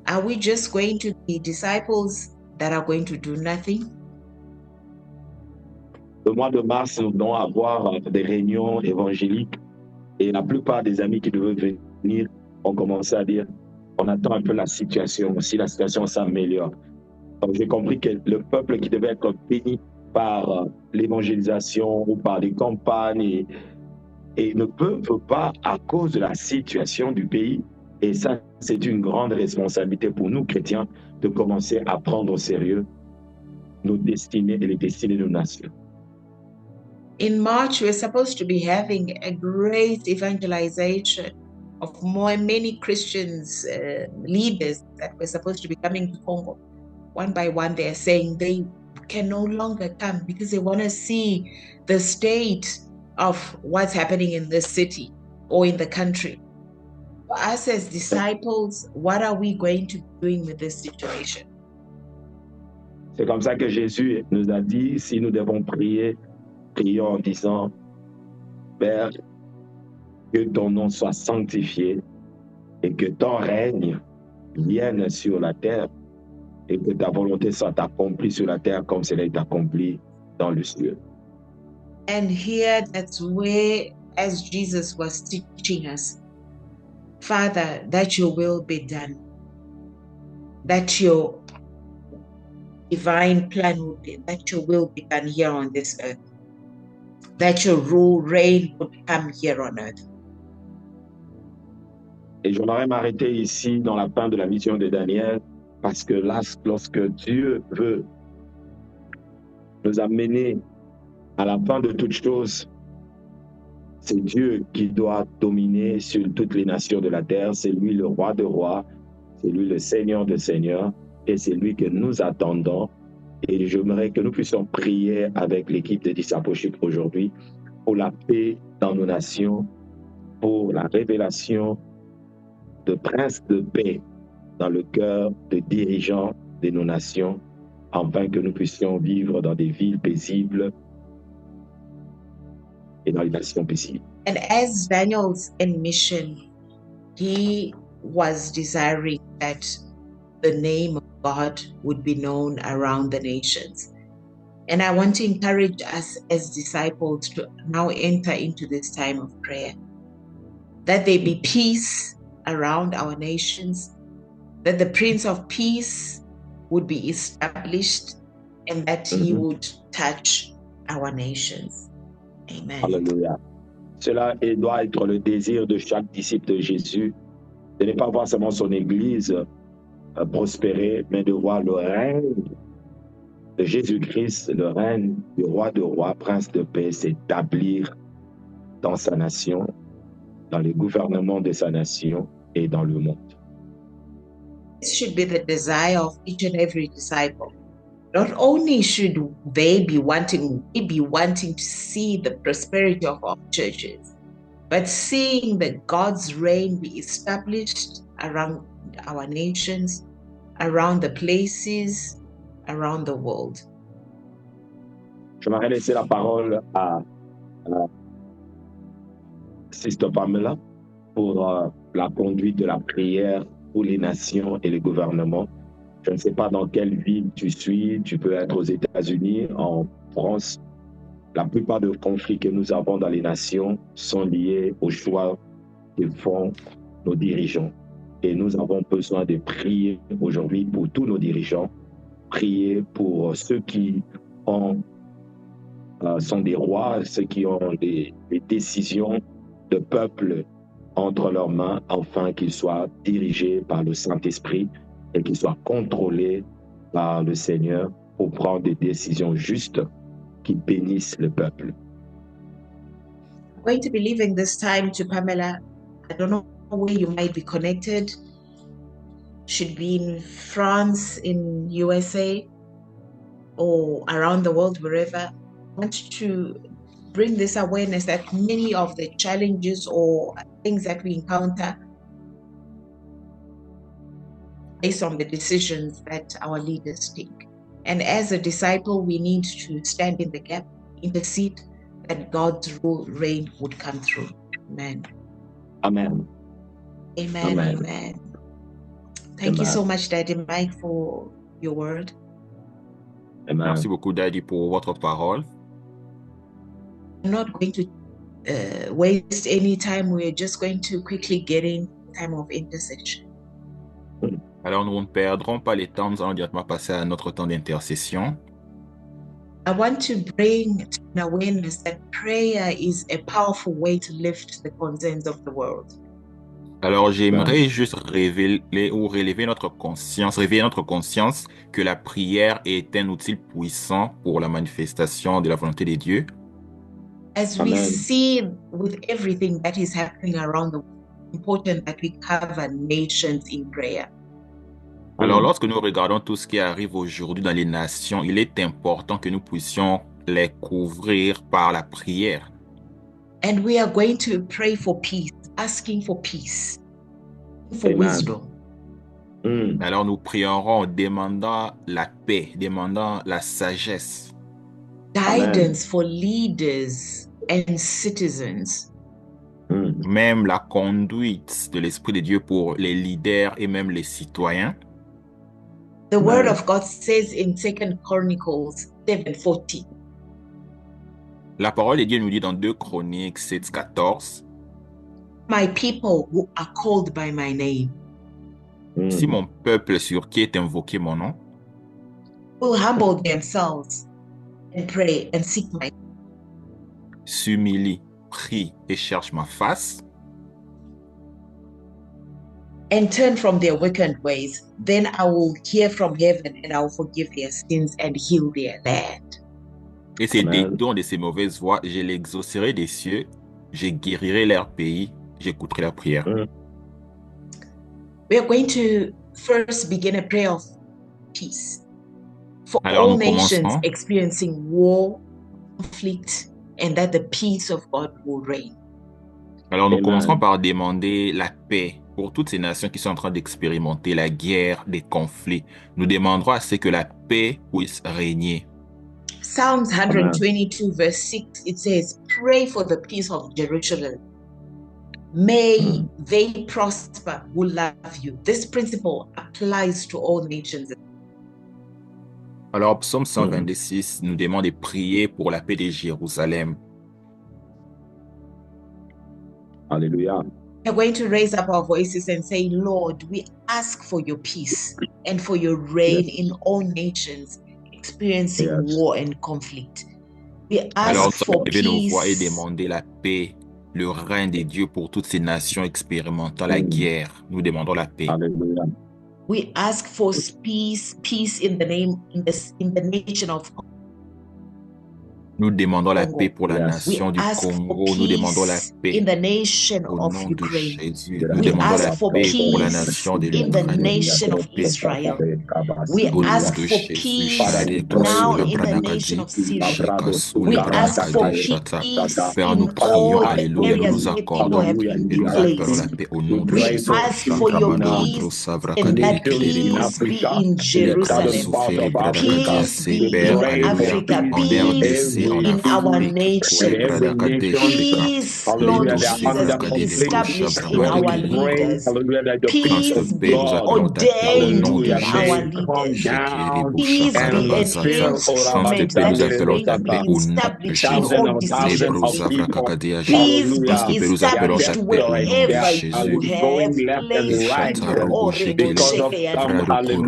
are we just going to be disciples that are going to do nothing? Le mois de mars, nous devons avoir des réunions évangéliques et la plupart des amis qui devaient venir ont commencé à dire on attend un peu la situation, si la situation s'améliore. Donc j'ai compris que le peuple qui devait être béni par l'évangélisation ou par des campagnes et ne peut pas à cause de la situation du pays. Et ça, c'est une grande responsabilité pour nous, chrétiens, de commencer à prendre au sérieux nos destinées et les destinées de nos nations. In March, we're supposed to be having a great evangelization of many Christians, leaders that were supposed to be coming to Congo. One by one, they are saying they can no longer come because they want to see the state of what's happening in the city or in the country. For us as disciples, what are we going to be doing with this situation? C'est comme ça que Jésus nous a dit, si nous devons prier, prions en disant, Père, que ton nom soit sanctifié et que ton règne vienne sur la terre et que ta volonté soit accomplie sur la terre comme cela est accompli dans le ciel. And here, that's where, as Jesus was teaching us, Father, that your will be done, that your divine plan will be, that your will be done here on this earth, that your rule, reign will come here on earth. Et j'aimerais m'arrêter ici dans la fin de la mission de Daniel, parce que là, lorsque Dieu veut nous amener à la fin de toutes choses, c'est Dieu qui doit dominer sur toutes les nations de la terre. C'est lui le roi de rois, c'est lui le Seigneur de seigneurs, et c'est lui que nous attendons. Et j'aimerais que nous puissions prier avec l'équipe de Discipleship aujourd'hui pour la paix dans nos nations, pour la révélation de prince de paix dans le cœur des dirigeants de nos nations, afin que nous puissions vivre dans des villes paisibles et dans les nations paisibles. And as Daniel's in mission, he was desiring that the name of God would be known around the nations. And I want to encourage us as disciples to now enter into this time of prayer, that there be peace around our nations, that the Prince of Peace would be established, and that he would touch our nations. Amen. Alléluia. Cela doit être le désir de chaque disciple de Jésus, de ne pas voir seulement son Église prospérer, mais de voir le règne de Jésus-Christ, le règne du roi de rois, prince de paix, s'établir dans sa nation, dans le gouvernement de sa nation et dans le monde. This should be the desire of each and every disciple. Not only should they be wanting to see the prosperity of our churches, but seeing that God's reign be established around our nations, around the places, around the world. Je m'aimerais laisser la parole à Sister Pamela pour la conduite de la prière pour les nations et les gouvernements. Je ne sais pas dans quelle ville tu suis, tu peux être aux États-Unis, en France. La plupart des conflits que nous avons dans les nations sont liés au choix que font nos dirigeants. Et nous avons besoin de prier aujourd'hui pour tous nos dirigeants, prier pour ceux qui sont des rois, ceux qui ont les décisions de peuple entre leurs mains, afin qu'ils soient dirigés par le Saint-Esprit et qu'ils soient contrôlés par le Seigneur pour prendre des décisions justes qui bénissent le peuple. going to be leaving this time to Pamela. I don't know where you might be connected. Should be in France, in USA, or around the world, wherever. I want to bring this awareness that many of the challenges or things that we encounter based on the decisions that our leaders take. And as a disciple, we need to stand in the gap, intercede, that God's rule reign would come through. Amen. Amen. Amen. Amen. Amen. Thank you so much, Daddy Mike, for your word. Amen. Merci beaucoup, Daddy, pour votre parole. I'm not going to waste any time. We're just going to quickly get in time of intercession. Alors, nous ne perdrons pas le temps, nous allons directement passer à notre temps d'intercession. I want to bring an awareness that prayer is a powerful way to lift the concerns of the world. Alors, j'aimerais juste réveiller notre conscience que la prière est un outil puissant pour la manifestation de la volonté de Dieu. As we see with everything that is happening around the world, it's important that we cover nations in prayer. Alors, lorsque nous regardons tout ce qui arrive aujourd'hui dans les nations, il est important que nous puissions les couvrir par la prière. And we are going to pray for peace, asking for peace, for wisdom. Alors, nous prierons demandant la paix, demandant la sagesse. Guidance for leaders and citizens. Même la conduite de l'Esprit de Dieu pour les leaders et même les citoyens. The word of God says in 2 Chronicles 7:40. La parole de Dieu nous dit dans 2 Chroniques 7:14. My people who are called by my name. Si mon peuple sur qui est invoqué mon nom Will humble themselves and pray and seek my s'humilie, prie et cherche ma face, and turn from their wicked ways, then I will hear from heaven and I will forgive their sins and heal their land. et se détournent de ces mauvaises voies, je l'exaucerai des cieux, je guérirai leur pays, j'écouterai leur prière. We are going to first begin a prayer of peace for Alors, all nous nations commençons. experiencing war, conflict, and that the peace of God will reign. Alors nous Amen. commencerons par demander la paix pour toutes ces nations qui sont en train d'expérimenter la guerre, des conflits. Nous demanderons à ce que la paix puisse régner. Psalms 122 verse 6, it says, pray for the peace of Jerusalem. May they prosper who love you. This principle applies to all nations. Alors Psaume 126 nous demande de prier pour la paix de Jérusalem. Alléluia. We're going to raise up our voices and say, Lord, we ask for your peace and for your reign in all nations experiencing war and conflict. We Alors ask nous allons for lever nos voix et peace. demander la paix, le règne de Dieu pour toutes ces nations expérimentant la guerre. Nous demandons la paix. Alléluia. We ask for peace in the nation of Nous demandons la Congo. paix pour la Yes. nation We du ask for Congo. Nous demandons la peace paix in the nation au of nom de Ukraine. Jésus. We Nous demandons ask la for paix pour la peace nation de in the l'Ukraine. nation of Israel. We Au nom ask de for Jésus, peace Shade, now Kasula, in the Branakadi, nation of Syria. Shekasule, We ask for Branakadi, Shata. peace Père, nous in prions, all the alléluia, nous areas nous where people accordons have Hallelujah. been et nous appelons la displaced. paix au nom de We Jésus. ask for your peace and that peace be in Jerusalem. Peace be in Africa. Peace in our nation. Peace, Lord Jesus, be established in our leaders. Peace be ordained in our leaders. Peace be an instrument that is going to be established in all decisions making. Peace be established wherever you have placed people.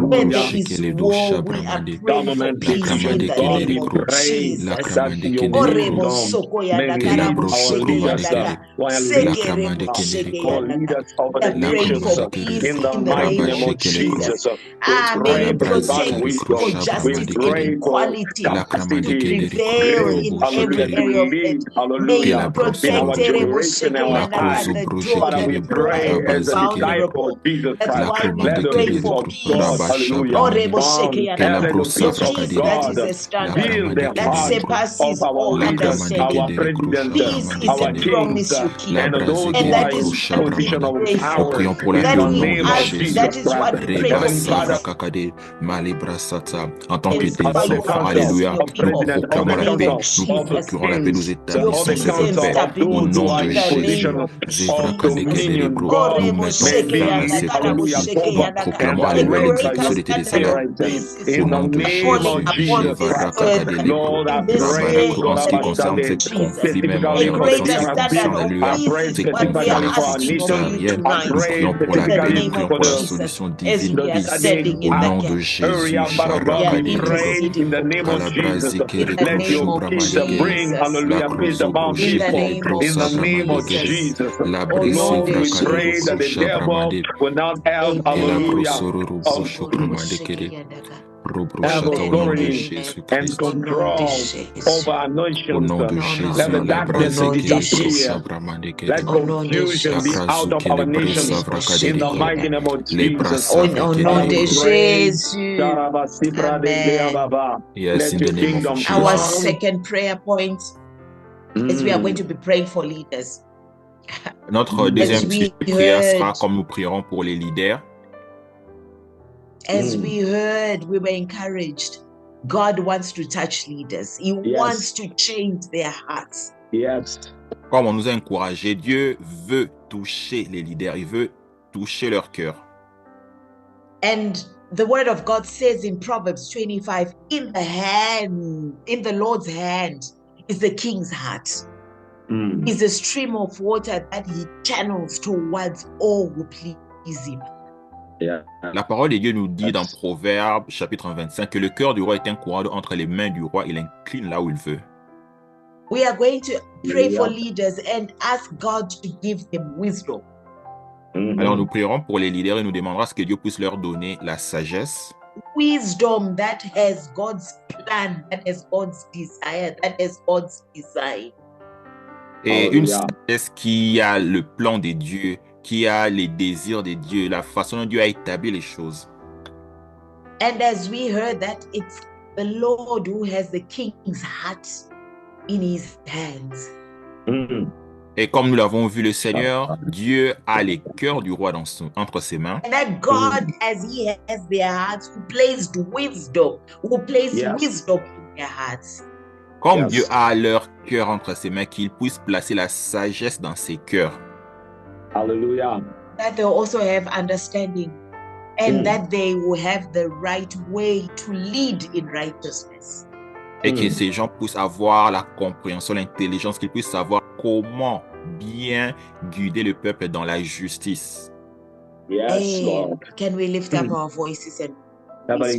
When there is war, we are praying for peace in the name of Jesus. that your Orebo wisdom soko may yanda lead karabo our sheke leaders yanda ka. while Seke leading rebo sheke our yanda ka. leaders over We the are praying nations for peace in the in the mighty name name of of Jesus. Jesus. We May pray you for divine protect wisdom. for We justice and pray for equality to capacity, prevail grace, in hallelujah, every to area of lead, it. May hallelujah, you in protect our Erebo generation, Sheke our Yandaka, time. the door, Father, the we poor pray and the as a disciple vulnerable. of Jesus That's Christ. why we Let the pray peace for of God, peace. hallelujah, Orebo Sheke Yandaka, let the the peace of peace that God is a standard fill the that heart of surpasses our all leaders, understanding. our president, Peace is a our kings, promise you keep. and those And who are that in is what we position of pray Nous for. power prions pour la in paix That au the we nom name de of ask, Jésus. that Jesus is Christ. what we pray for Heavenly Rebasa Father, peace. vrakakade, malibrasata. En tant que And tes by your enfants, council grace in alléluia, your of nous people. president, In all the proclamons the la name paix, of council nous of Jesus. procurons la paix, nous kings, Your all the établissons peace cette and council paix of au those who stability nom are de in in the Jésus. name position of of Jesus. dominion, Zevrakandekelebro. God Nous Orebo mettons may sheke fin à be, yanda ces karabo hallelujah, prophéties. sheke Nous over yanda ka. and proclamons, alléluia, A direct l'éthique greater your sur l'été des standard Seigneur. of parenting peace is Au in the nom de name falling of Jésus, Jesus upon this Christ. earth Jévarakadelebro. Lord, I in this pray, day Rabanako, God, en in ce the qui name concerne of Abashande, ces Jesus. conflits, même A en ce specifically qui greater for the standard concerne, DRC. of I alléluia, pray peace is ces what we conflits are à specifically for our asking of nation. you l'institutionnel. I Nous tonight. pray prions pour In la the paix, specifically nous name prions of for pour la the Jesus, solution as divine we are Sadiq ici. standing Au in the nom gap. de area, Jésus, Father God, We are we Jarakadelebro. pray interceding in the for name of peace. Jesus. In the Let name your Kalabrazikerebro, of peace Bramadekede. bring, Jesus. La hallelujah, peace cruzo among In the people name broshikerebro, of in the name of Sabramadekede. Jesus. Jesus. La O brese Lord Lord, de we pray Jesus. that vrakadelebro, the devil Shabramade. will not have, Et la Amen. hallelujah, brosororo, of Shokramadekede. have Robroshata, au nom de authority Amen. and Jésus-Christ. Au nom de control over Jésus. our Au nations. nom de Au nom, Let the Jésus, la au darkness nom de brazekedebro, disappear. Jésus. Let Shabramandekede. Au nom de confusion La be Jésus. out of our krazukelebre, Au nom nations de in the Savrakadebro. mighty Jésus. name of Les Jesus. Au nom Father, we de brasavrekedelebro. pray. Jésus. Amen. Yes, Let in the your name of kingdom Our Jesus. come. second prayer point is we are going to be praying for leaders. Notre deuxième As we prière heard, sera comme nous prierons pour les leaders. we were encouraged. God wants to touch leaders. He wants to change their hearts. Yes. Comme on nous a encouragé, Dieu veut toucher les leaders, il veut toucher leur cœur. And the word of God says in Proverbs 25, in the Lord's hand is the king's heart. Is a stream of water that he channels towards all who please him. La parole de Dieu nous dit dans Proverbes chapitre 25 que le cœur du roi est un courant entre les mains du roi, il incline là où il veut. We are going to pray for leaders and ask God to give them wisdom. Alors nous prierons pour les leaders et nous demanderons à ce que Dieu puisse leur donner la sagesse. Wisdom that has God's plan, that has God's desire, that has God's design. Et une sagesse qui a le plan de Dieu, qui a les désirs de Dieu, la façon dont Dieu a établi les choses. And as we heard that it's the Lord who has the king's heart in his hands. Et comme nous l'avons vu, le Seigneur, Dieu a les cœurs du roi entre ses mains. And that God, as he has their hearts, who placed wisdom in their hearts. Comme Dieu a leur cœur entre ses mains, qu'il puisse placer la sagesse dans ses cœurs. Hallelujah. That they also have understanding and that they will have the right way to lead in righteousness. Et que ces gens puissent avoir la compréhension, l'intelligence, qu'ils puissent savoir comment bien guider le peuple dans la justice. Yes, Lord. Can we lift up our voices and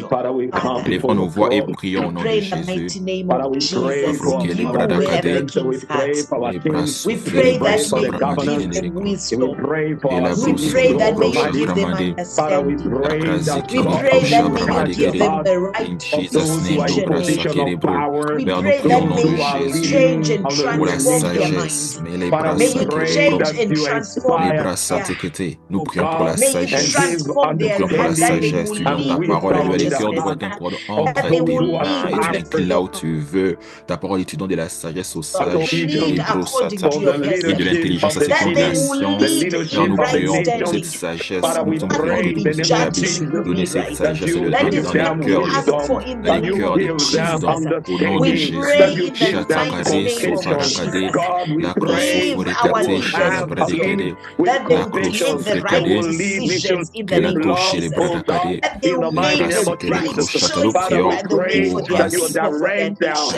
Father, we come Élevons nos voix et prions au nom de Jésus. Father, we pray for our presidents, we pray for our kings, we pray that may the you governors, give them we wisdom. pray for our We cities, pray that may Lord you give them Almighty. Father, we understanding. pray that We God, pray that may touch you give the them heart the In right Jesus' those who are in decision position of making. power, We Père, nous pray prions that au nom may de who are you Jésus change leading, and pour la transform their sagesse. minds. Mais les Father, bras we May you pray sacrés, change that and you transform les inspire bras their sacrés. Nous hearts. prions pour la May you and sagesse. give transform Nous their prions pour la hearts that they understanding sagesse. will Tu dis dans and ta live in parole, wisdom in le the cœur du roi righteousness, est un cordon of entre that they those tes will who are mains live et in tu l'inclines là pastors, où tu veux. Ta parole dit, tu donnes de la sagesse aux that will sages et lead les according brossata to for the your et de perfect leadership will, of l'intelligence à the cette that they cities, will nation. the lead Seigneur, leadership in nous of the prions pour nations. cette rightstanding, sagesse. Father, Nous we sommes that prions will que pray tu be in the puisses name of judged établir, to Jesus donner be cette right. that sagesse you et le will That donner give is dans les what them we cœurs des ask hommes, wisdom, for in dans the that les you name cœurs of des give them présidents. Jesus. Au nom de We that pray Jésus, you in the give them mighty Shatakade, name of compassion. Sovarakade, Jesus. God, we la pray Give that our Krosoforekate, will leaders have wisdom, Shalabradekade, kings with that they la will make the compassion, right who Krosoforekade, will lead nations decisions in the que la name of with touche les love, Jesus. oh God, bradakade, That they in will the les mighty Nous prions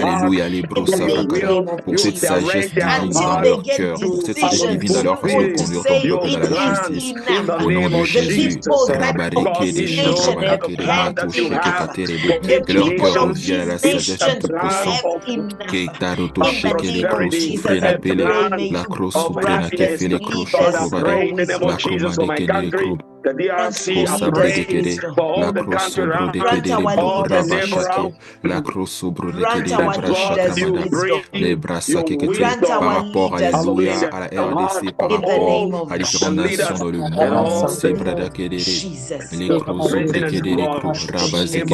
alléluia, les pour cette sagesse divine dans leur cœur, pour cette sagesse divine dans leur façon de conduire ton peuple dans la justice. Au nom de Jésus, que leur cœur revienne à la sagesse du Tout-Puissant. La croix souffrena que fait les crocs, la commande que les crocs. La croix sobre de que la croix sobre de que les bras par rapport alléluia à la RDC, par rapport à différentes nations dans le monde, c'est brada que les croix sobre que les crocs, rabasé que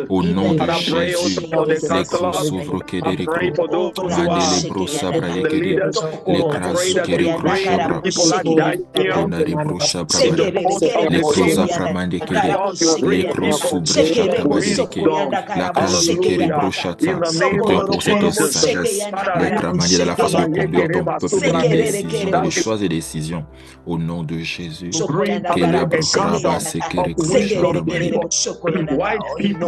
au nom de Jésus, les croix sobre que les crocs, mandé les bros sabra que les cras que les crocs sabra, on a les bros sabra. Les croza framande kere, les croz subrecha tabasike, la case kere brochata, pour cette sagesse, les cramanier de la façon de conduire ton peuple dans les décisions, les choix et décisions, au nom de Jésus, que la brocraba se kere crocha bramani,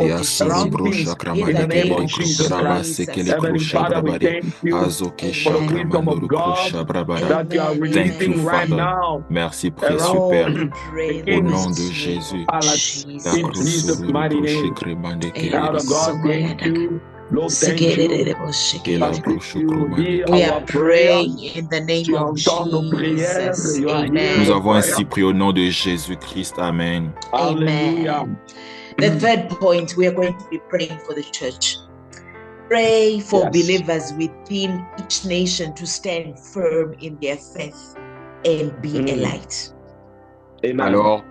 et à sa brocha cramande kere crocraba se kere crocha brabari, azoke chakramando crocha brabara. Thank you, Father. Merci, précieux Père. Au nom de Jésus, la croix sur le rocher crémande que we are praying in the name of Jesus. Amen. Nous avons ainsi prié au nom de Jésus-Christ. Amen. Amen. The third point, we are going to be praying for the church. Pray for believers within each nation to stand firm in their faith and be a light. Amen. Alors,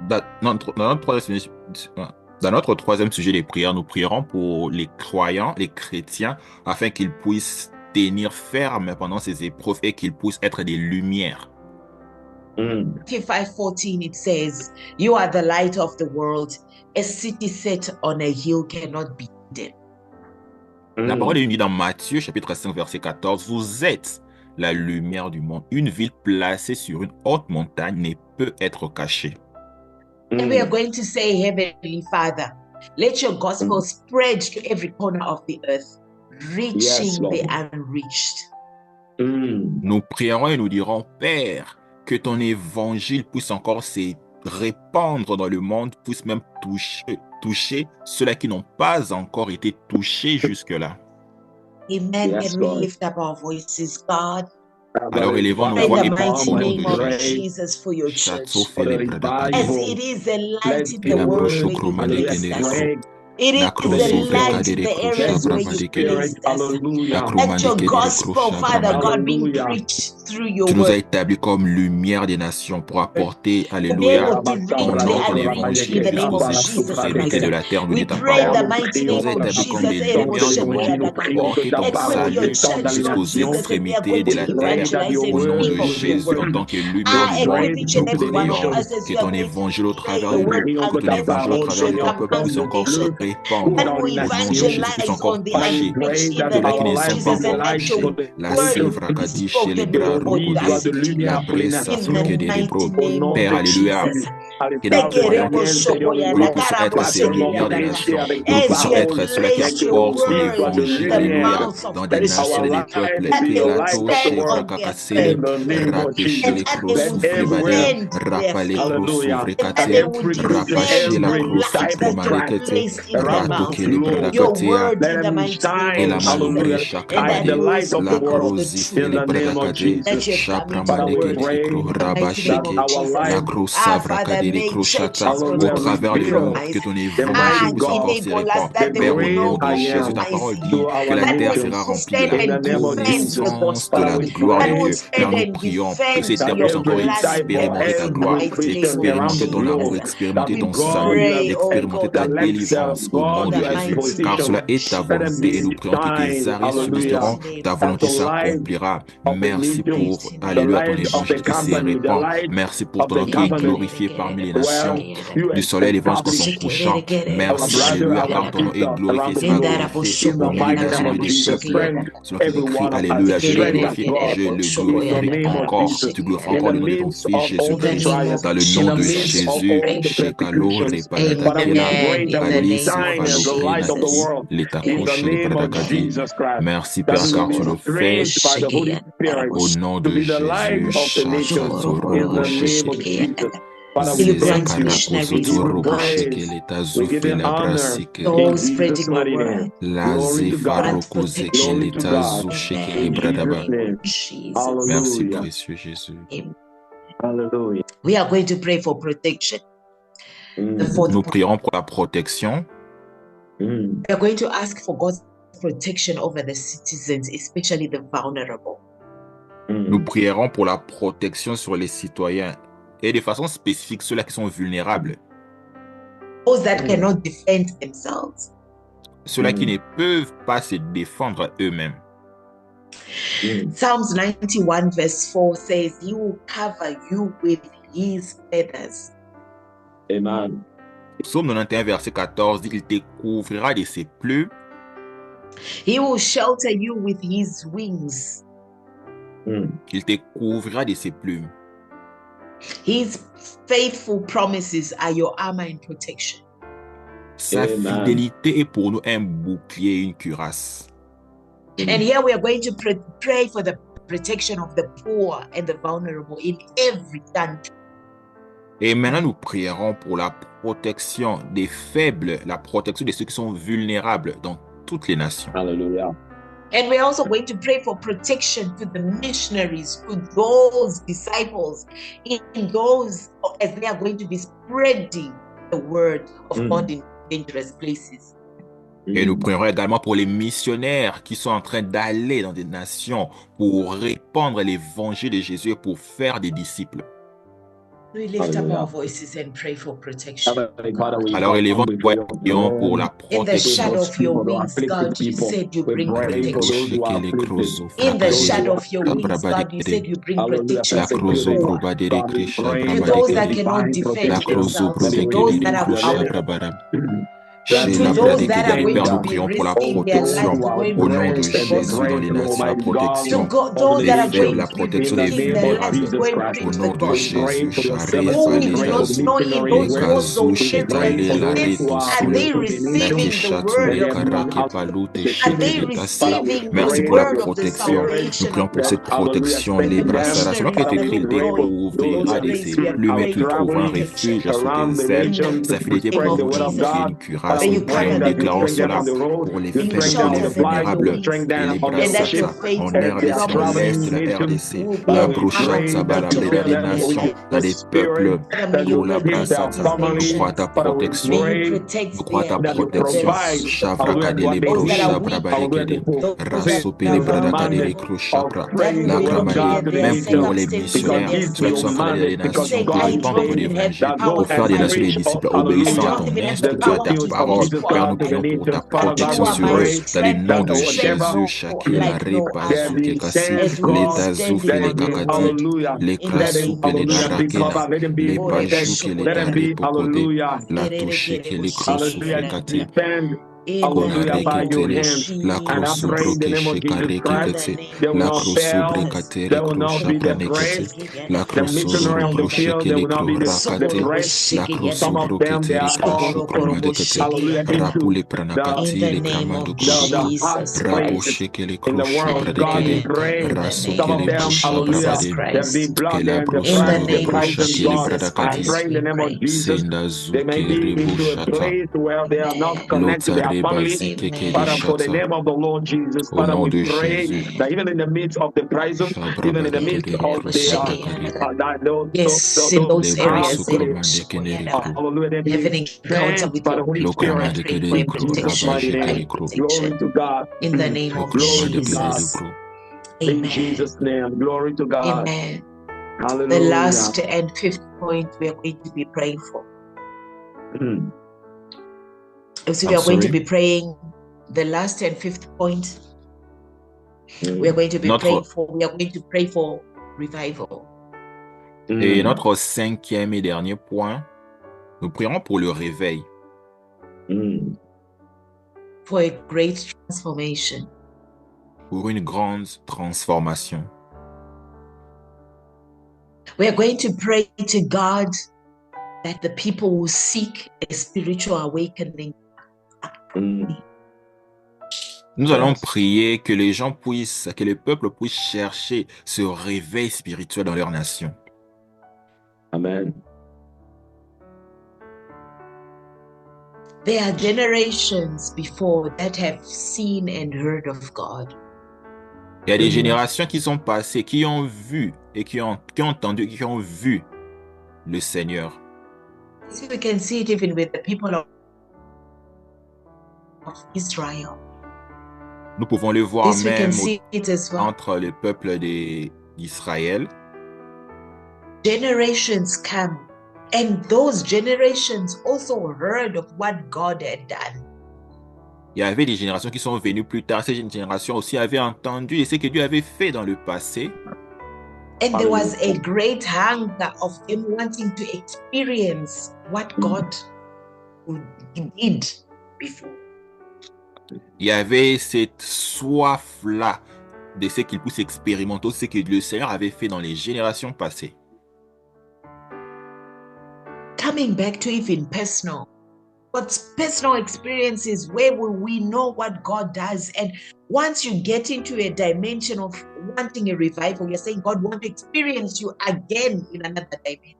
dans notre troisième sujet des prières, nous prierons pour les croyants, les chrétiens, afin qu'ils puissent tenir ferme pendant ces épreuves et qu'ils puissent être des lumières. 5:14 it says, "You are the light of the world. A city set on a hill cannot be hidden." La parole est unie dans Matthieu, chapitre 5, verset 14. Vous êtes la lumière du monde. Une ville placée sur une haute montagne ne peut être cachée. And we are going to say, Heavenly Father, let your gospel spread to every corner of the earth, reaching the unreached. Nous prierons et nous dirons, Père, que ton évangile puisse encore se répandre dans le monde, puisse même toucher ceux-là qui n'ont pas encore été touchés jusque-là. Amen. Can we lift up our voices, God? Alors élevons nos In voix the et mighty prions name of Jesus for your church. de As it is a light in the world where you placed us. It is a light in the areas where you placed us. Let your gospel, Father God, being preached through your Tu nous as word. établis comme lumière des nations pour apporter, alléluia, ton nom, ton évangile jusqu'aux extrémités de la terre de ta parole. Tu nous as établis comme les lumières du monde pour apporter ton salut jusqu'aux extrémités de la terre. Au nom de Jésus, en tant que lumière du monde, nous prions que ton évangile au travers de nous, que ton évangile au travers de ton peuple puisse encore se répandre. Au nom de Jésus, puisse encore toucher ceux-là qui ne sont pas encore touchés. La silvra kadish et les bras la pressa sur que des rébros. Père, alléluia. Que nous croyons que nous puissions être ces lumières des nations. Que nous puissions être ceux-là qui apportent son évangile, alléluia, dans des nations et des peuples. Que la touche, rakakasele, rapéché les crocs, soufflé badé, rapalé crocs, soufflé katé, rapaché la crocs, soufflé marékete, ratoke les brakatea, et la malgré chakabadé, la crosif et les brakadé, chapramane que les crocs, rabacheke, la crocs savrakadé, les crocs chata, au travers de nous, que ton évangile puisse encore se répandre. Père, au nom de Jésus, ta parole dit que la terre sera remplie de la connaissance de la gloire de Dieu. Père, nous prions que cette terre puisse encore expérimenter ta gloire, expérimenter ton amour, expérimenter ton salut, expérimenter ta délivrance au nom de Jésus. Car cela est ta volonté et nous prions que tes arrêts subsisteront, ta volonté s'accomplira. Merci pour, alléluia, ton évangile qui se répand. Merci pour ton nom qui est glorifié parmi parmi les nations, du soleil levant jusqu'à son couchant. Merci, alléluia, pardonne et glorifié, c'est pas glorifié au milieu des nations et des peuples. Selon qu'il écrit, alléluia, je le glorifie, je le glorifierai encore. Tu glorifieras encore le nom de ton Fils Jésus-Christ. Dans le nom de Jésus, Shekalo, Repaladakela, Alice, Falo, l'état couché, les Paradakadi. Merci, Père, car tu le fais. Au nom de Jésus, Shakazoro, Shekele. Merci, précieux Jésus. We are going to pray for protection. Nous prierons pour la protection. We are going to ask for God's protection over the citizens, especially the vulnerable. Nous prierons pour la protection sur les citoyens et de façon spécifique ceux-là qui sont vulnérables. Those that cannot defend themselves. Ceux-là qui ne peuvent pas se défendre eux-mêmes. Psalms 91 verse 4 says, He will cover you with His feathers. Amen. Psaume 91 verset 14 dit, il te couvrira de ses plumes. He will shelter you with His wings. Il te couvrira de ses plumes. His faithful promises are your armor and protection. Sa fidélité est pour nous un bouclier et une cuirasse. And here we are going to pray for the protection of the poor and the vulnerable in every country. Et maintenant, nous prierons pour la protection des faibles, la protection de ceux qui sont vulnérables dans toutes les nations. Hallelujah. And we're also going to pray for protection to the missionaries, to those disciples, in those as they are going to be spreading the word of God in dangerous places. Et nous prierons également pour les missionnaires qui sont en train d'aller dans des nations pour répandre l'évangile de Jésus et pour faire des disciples. We lift up our voices and pray for protection. Alors élevons nos voix et prions pour la In the shadow protection. of your wings, God, you said you bring protection. In the shadow of your wings, God, you said you bring protection La to crozo the poor, proba de recresha to those that brabadekeli. cannot defend La crozo themselves, to proba those de that are recresha vulnerable, brabara. to Chez la those that are bradekeli, going Père, to nous be prions pour la risking their lives protection going au nom to de preach the Jésus dans les gospel. nations, la protection To those that des are faibles, going la to be protection des risking their lives vulnérables. going to Au preach the nom de gospel. Jésus, Charé, Who Falé, is not Gazou, knowing in les those war Gazou, zone Chétalé, areas? la Réto, Are Soule, they la receiving the Kéchatou, word les of God? Karaké, Paloute, Are they Chételé, Tassé. receiving Merci the pour la word of the protection. Nous salvation prions of pour cette God? protection, les The brassards. Selon qu'il est missionaries écrit, that il are going in those découvrira de places, ses we are plumes et praying tu for trouveras un protection. refuge sous tes ailes. In Sa the fidélité name pour nous of un bouclier Jesus, et une cuirasse. may Nous you prions, cover nous them déclarons with cela wings. pour les May you faibles, pour shelter les them with your vulnérables wings. et les And that your brassards en faithful RDC, dans l'Est de promises la RDC, will be la an Brochat, armor and Sabala, protection dans les over them. nations, dans les peuples. Father, may you Pour la give them brassade, nous croyons à ta protection. protection. May you Nous protect croyons à ta the protection. Chavra kadele those that are brosha weak, brabadekede. those that Rasopele are brada vulnerable, kadele kroshapra. that who La may not be kramade. in their Même pour les circumstances and missionnaires, their ceux qui sont en train d'aller dans les You nations said, pour I répandre don't ton even have évangile, power pour to faire des nations fight. des disciples I obéissant à don't ton even have instruction et à power ta to parole. fight Père, nous war. prions pour ta But you protection are sur my eux. Dans le strength nom and de you said Jésus, no Shakila like no Repa other. Zukekasi, As we les stand Tazoufé, les on your Kakadi, word les in the name Krasoupe, les of Darakena, Jesus. les Oh, Pajouke, les Darepokode, la Toucheke, les Krosoufé Kati. In the name of La crosso Jesus. broke karekete, la crosso brecatere crosha pranekete, la crosso broche le cro rakate, la crosso broketere crosho pramadekete, rapule pranakati le cramando croboko, raboche ke le crosho pradekede, raso ke le brosha brabade, ke la brosso brosha ke le bradakati, senda zuke reboshata, lota reba zike ke le For the shata. name of the Lord Jesus, Au Father, nom we de pray Jésus. that even in the midst of the prison, even in the midst of Yes, in those Le areas, brasso cromande che ne ricru. have an encounter with your Holy Lo Spirit. I cramande che pray ne for ricru, protection, rabage che ne divine ricru. Glory protection. to God. In the name Lo of cramande che ne Jesus. ricru. In Amen. Jesus' name. Glory to God. Amen. Hallelujah. The last and fifth point we are going to be praying for. So we are going to be praying the last and fifth point. We are going to be praying for. We are going to pray for revival. Et notre cinquième et dernier point, nous prierons pour le réveil. For a great transformation. Pour une grande transformation. We are going to pray to God that the people will seek a spiritual awakening. Nous allons prier que les gens puissent, que le peuple puisse chercher ce réveil spirituel dans leur nation. Amen. There are generations before that have seen and heard of God. Il y a des générations qui sont passées, qui ont vu et qui ont entendu, qui ont vu le Seigneur. So we can see it even with the people of Israel. Nous pouvons le voir This we même can see it as well. entre le peuple d'Israël. Generations come, and those generations also heard of what God had done. Il y avait des générations qui sont venues plus tard. Ces générations aussi avaient entendu ce que Dieu avait fait dans le passé. And there was a great hunger of them wanting to experience what God did before. Il y avait cette soif-là de ce qu'ils puissent expérimenter, ce que le Seigneur avait fait dans les générations passées. Coming back to even personal. What's personal experiences, where will we know what God does? And once you get into a dimension of wanting a revival, you're saying God wants to experience you again in another dimension.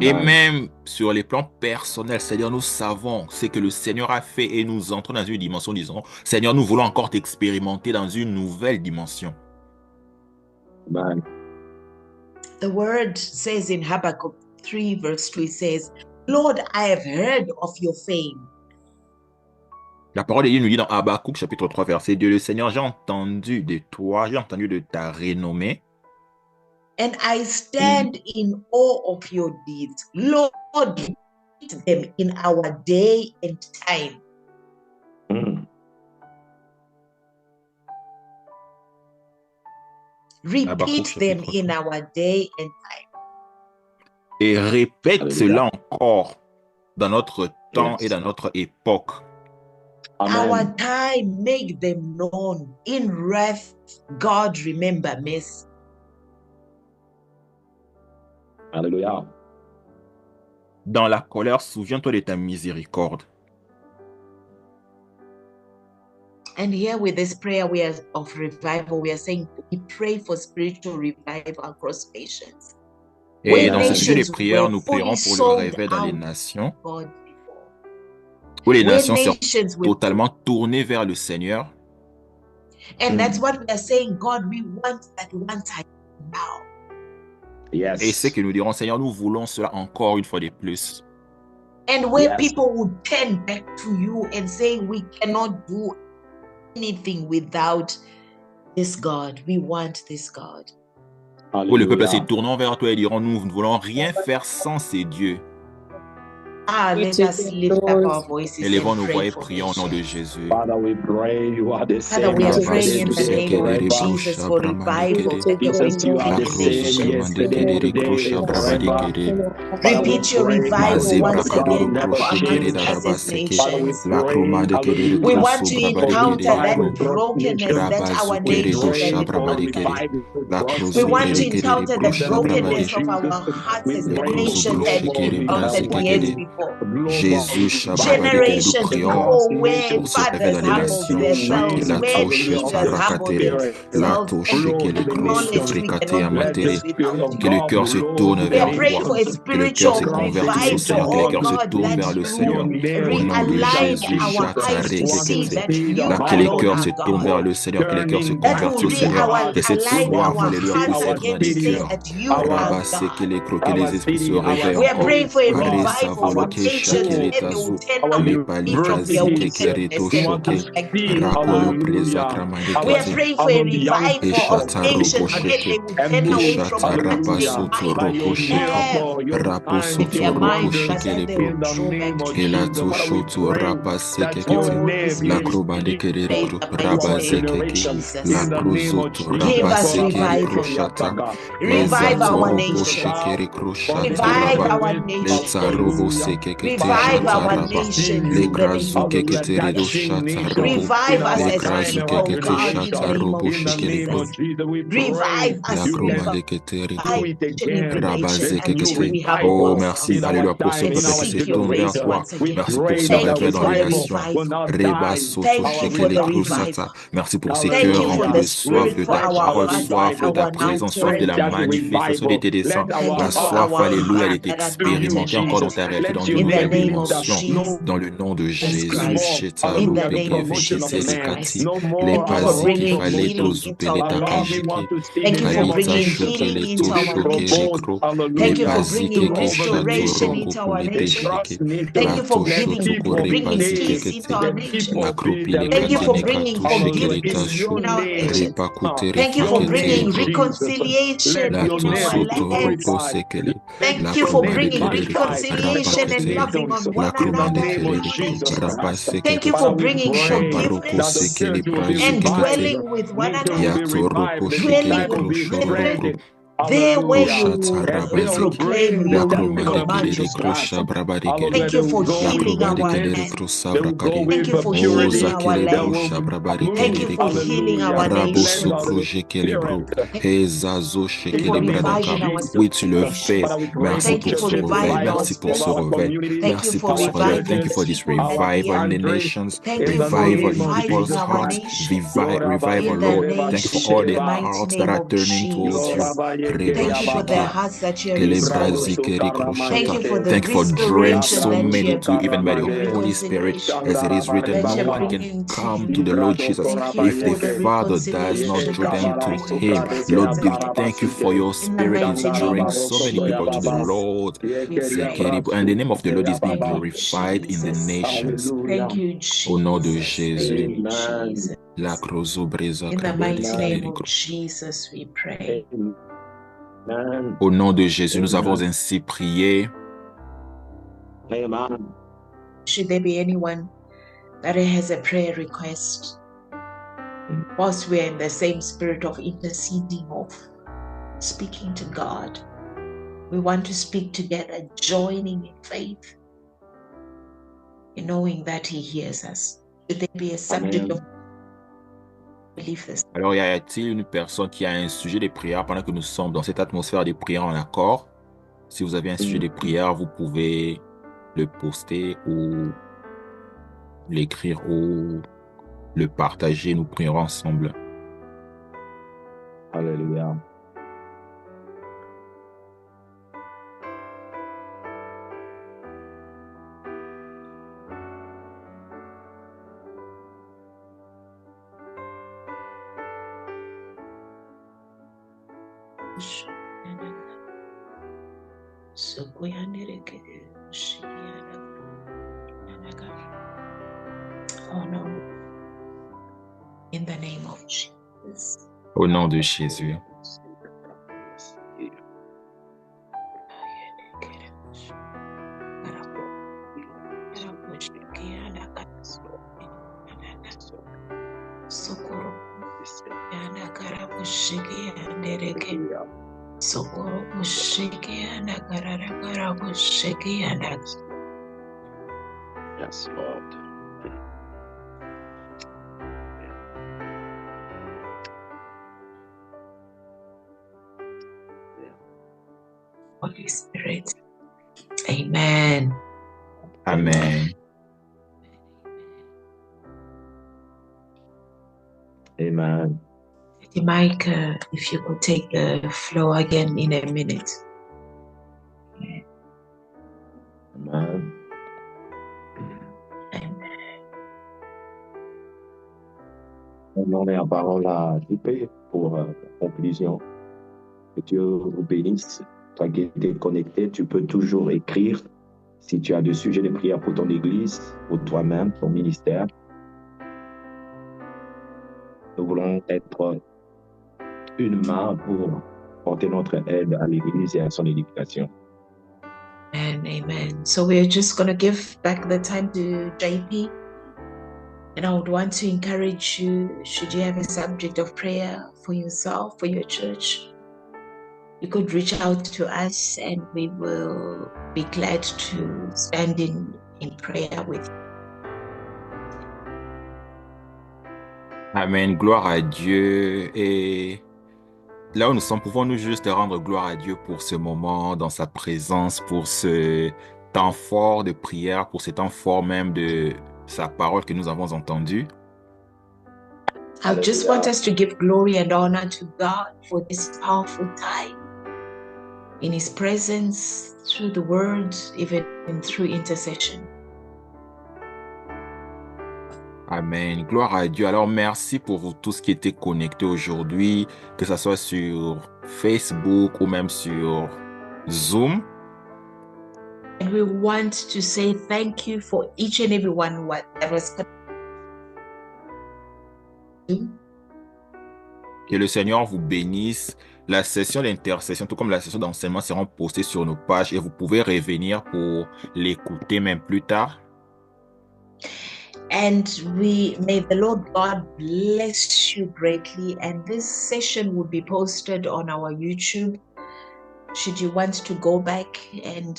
Et même sur les plans personnels, c'est-à-dire nous savons ce que le Seigneur a fait et nous entrons dans une dimension, disons, Seigneur, nous voulons encore t'expérimenter dans une nouvelle dimension. Amen. The word says in Habakkuk 3 verse 2, it says, Lord, I have heard of your fame. La parole de Dieu nous dit dans Habakkuk chapitre 3 verset 2, le Seigneur, j'ai entendu de toi, j'ai entendu de ta renommée. And I stand in awe of your deeds. Lord, repeat them in our day and time. Repeat them in our day and time. Et répète cela encore dans notre temps et dans notre époque. Amen. Our time, make them known. In wrath, God remember mercy. Alléluia. Dans la colère, souviens-toi de ta miséricorde. And here with this prayer we are of revival, we are saying we pray for spiritual revival across nations. Et dans ce sujet de prière, nous prierons pour le réveil dans les nations, où les nations seront totalement tournées vers le Seigneur. And that's what we are saying, God, we want that one time now. Yes. Et c'est que nous dirons, Seigneur, nous voulons cela encore une fois de plus. And where people would turn back to you and say, we cannot do anything without this God. We want this God. Où le peuple se tournant vers toi et diront, nous ne voulons rien faire sans ces dieux. Let us lift up our voices Élevons and nos voix pray et for prions au nom nations. de Jésus. Father, we pray you are the Father, same. we are yesterday, praying in the today, name of forever. Jesus for revival. Take Jesus, away you are the weakness same and yesterday, today, and forever. Father, we repeat your pray, revival God, once God will again never amongst change. us as Father, we nations. pray, hallelujah, We want to for encounter that revival across brokenness nations. that our We nations pray are for going through. revival across We want to nations. encounter the In the name of brokenness of Jesus, our hearts we as the pray for nations had global encountered revival. years before. Jésus, Generations before, where pour ce réveil fathers dans les humbled nations, themselves, la where touche, leaders humbled la themselves touche, and les grosses acknowledged we fricatés à cannot do this without que you. le cœur se tourne We are vers praying toi, for a que le cœur se spiritual convertisse au Seigneur, revival, que le oh cœur se God, tourne that vers le you Seigneur, au nom de realign Jésus, our eyes to see that you que les alone cœurs are se tournent vers God. le Seigneur, que les cœurs se That will convertissent au Seigneur, que cette align soif, our alléluia, hearts puisse être again dans to les say cœurs. that you are Rabasse que God. les réveillent city, encore. We are praying for a God, revival for nations, and they will turn away from their wickedness and will come back to you. We are praying for a revival of nations when they will turn away from the wicked with their mind, but then they will draw back to you. Give us revival. Revive our nations. Revive our nations. Revive our nations in the name of Jesus. Revive us as people, God, in the name of Jesus. Revive us, Oh, merci, alléluia, pour ce peuple qui s'est tourné vers toi. Merci pour ce réveil dans les nations. Merci pour ces cœurs remplis de soif de ta parole, soif de ta présence, soif de la manifestation de tes desseins. La soif, alléluia, est expérimentée encore dans ta réalité, dans une nouvelle dimension. Dans le nom de Jésus. In the name of Jesus Christ. Thank you for bringing healing into our land. Thank you for bringing healing into our nation. Thank you for bringing restoration into our nation. Thank you for bringing peace into our nation. Thank you for bringing forgiveness in our nation. Thank you for bringing reconciliation in our land. Thank you for bringing reconciliation and loving on one another in our nations. Thank you for bringing forgiveness and dwelling with one another, dwelling with brethren. There where you proclaim your command. Thank you for healing our land. Thank you for healing our land. Thank you for healing our nation. Oui, tu le fais. Merci pour ce réveil. Merci pour ce réveil. Merci pour ce réveil. Thank you for this revival in the nations. Revival in people's hearts. Revival, Lord. Thank you for all the hearts that are turning towards you. Thank you for the hearts that you have restored. Thank you for the Thank you for drawing so restoration many that to you, you even by the have Holy Spirit, as it is written. that No you're one bringing can to come you. to the Lord Jesus Thank you if for the the Father does not reconciliation draw that them you're to bringing Him. to us. Lord, we thank you for your In the Spirit is mighty name drawing of so many people to the Jesus, Lord. we pray. And the name of the Lord is being Thank you, glorified in the Jesus. nations. Thank you, Jesus. Au nom de Thank Jésus. you, Jesus. La crozo breza In the krabade mighty name kerere. of Jesus, we pray. Au nom de Jésus, nous avons ainsi prié. Amen. Should there be anyone that has a prayer request, whilst we're in the same spirit of interceding, of speaking to God, we want to speak together, joining in faith, and knowing that He hears us. Should there be a subject of belief this? Alors, y a-t-il une personne qui a un sujet de prière pendant que nous sommes dans cette atmosphère de prière en accord? Si vous avez un sujet de prière, vous pouvez le poster ou l'écrire ou le partager. Nous prierons ensemble. Alléluia. Oh no. In the name of Jesus. Au nom de Jésus. Socorro, Yes, Lord. Holy Spirit. Amen. Amen. Amen. Mike, if you could take the floor again in a minute. Amen. Amen. On en est en parole à JP pour la conclusion. Que Dieu vous bénisse. Toi qui es connecté, tu peux toujours écrire Si tu as des sujets de prière pour ton église, pour toi-même, ton ministère, nous voulons être une main pour porter notre aide à l'église et à son édification. And amen. So we're just going to give back the time to JP. And I would want to encourage you, should you have a subject of prayer for yourself, for your church, you could reach out to us and we will be glad to stand in prayer with you. Amen. Gloire à Dieu. Et là où nous sommes, pouvons-nous juste rendre gloire à Dieu pour ce moment, dans sa présence, pour ce temps fort de prière, pour ce temps fort même de sa parole que nous avons entendue. I just want us to give glory and honor to God for this powerful time in His presence, through the word, even through intercession. Amen. Gloire à Dieu. Alors, merci pour vous tous qui étaient connectés aujourd'hui, que ce soit sur Facebook ou même sur Zoom. And we want to say thank you for each and every one that was connected. Que le Seigneur vous bénisse. La session d'intercession, tout comme la session d'enseignement, seront postées sur nos pages et vous pouvez revenir pour l'écouter même plus tard. And may the Lord God bless you greatly. And this session will be posted on our YouTube. Should you want to go back and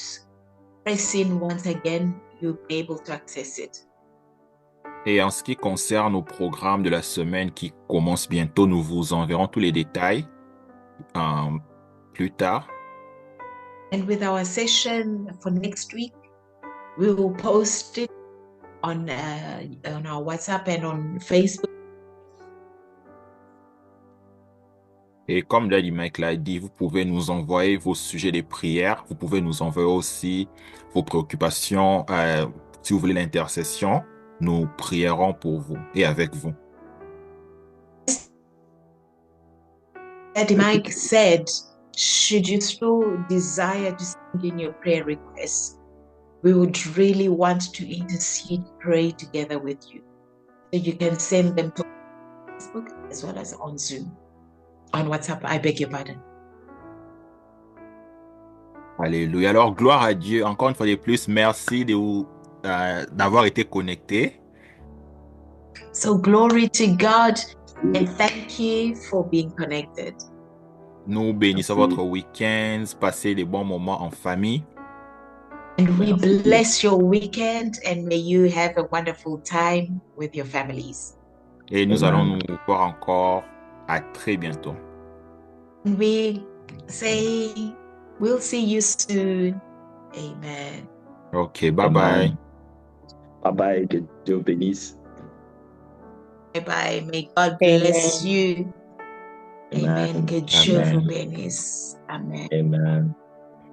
press in once again, you'll be able to access it. Et en ce qui concerne nos programmes de la semaine qui commencent bientôt, nous vous enverrons tous les détails plus tard. And with our session for next week, we will post it on our WhatsApp and on Facebook. Et comme Daddy Mike l'a dit, vous pouvez nous envoyer vos sujets de prière. Vous pouvez nous envoyer aussi vos préoccupations. Si vous voulez l'intercession, nous prierons pour vous et avec vous. Daddy Mike said, should you still desire to send in your prayer requests, we would really want to intercede, pray together with you. So you can send them to Facebook as well as on Zoom. On WhatsApp, I beg your pardon. Alléluia. Alors, gloire à Dieu. Encore une fois de plus, merci d'avoir été connectés. So glory to God and thank you for being connected. Nous bénissons votre week-end. Passez des bons moments en famille. And we bless your weekend and may you have a wonderful time with your families. Et nous allons nous voir encore à très bientôt. And we say, we'll see you soon. Amen. Ok, bye bye. Bye bye, que Dieu bénisse. Bye bye. May God bless you. Amen. Que Dieu vous bénisse. Amen. Amen.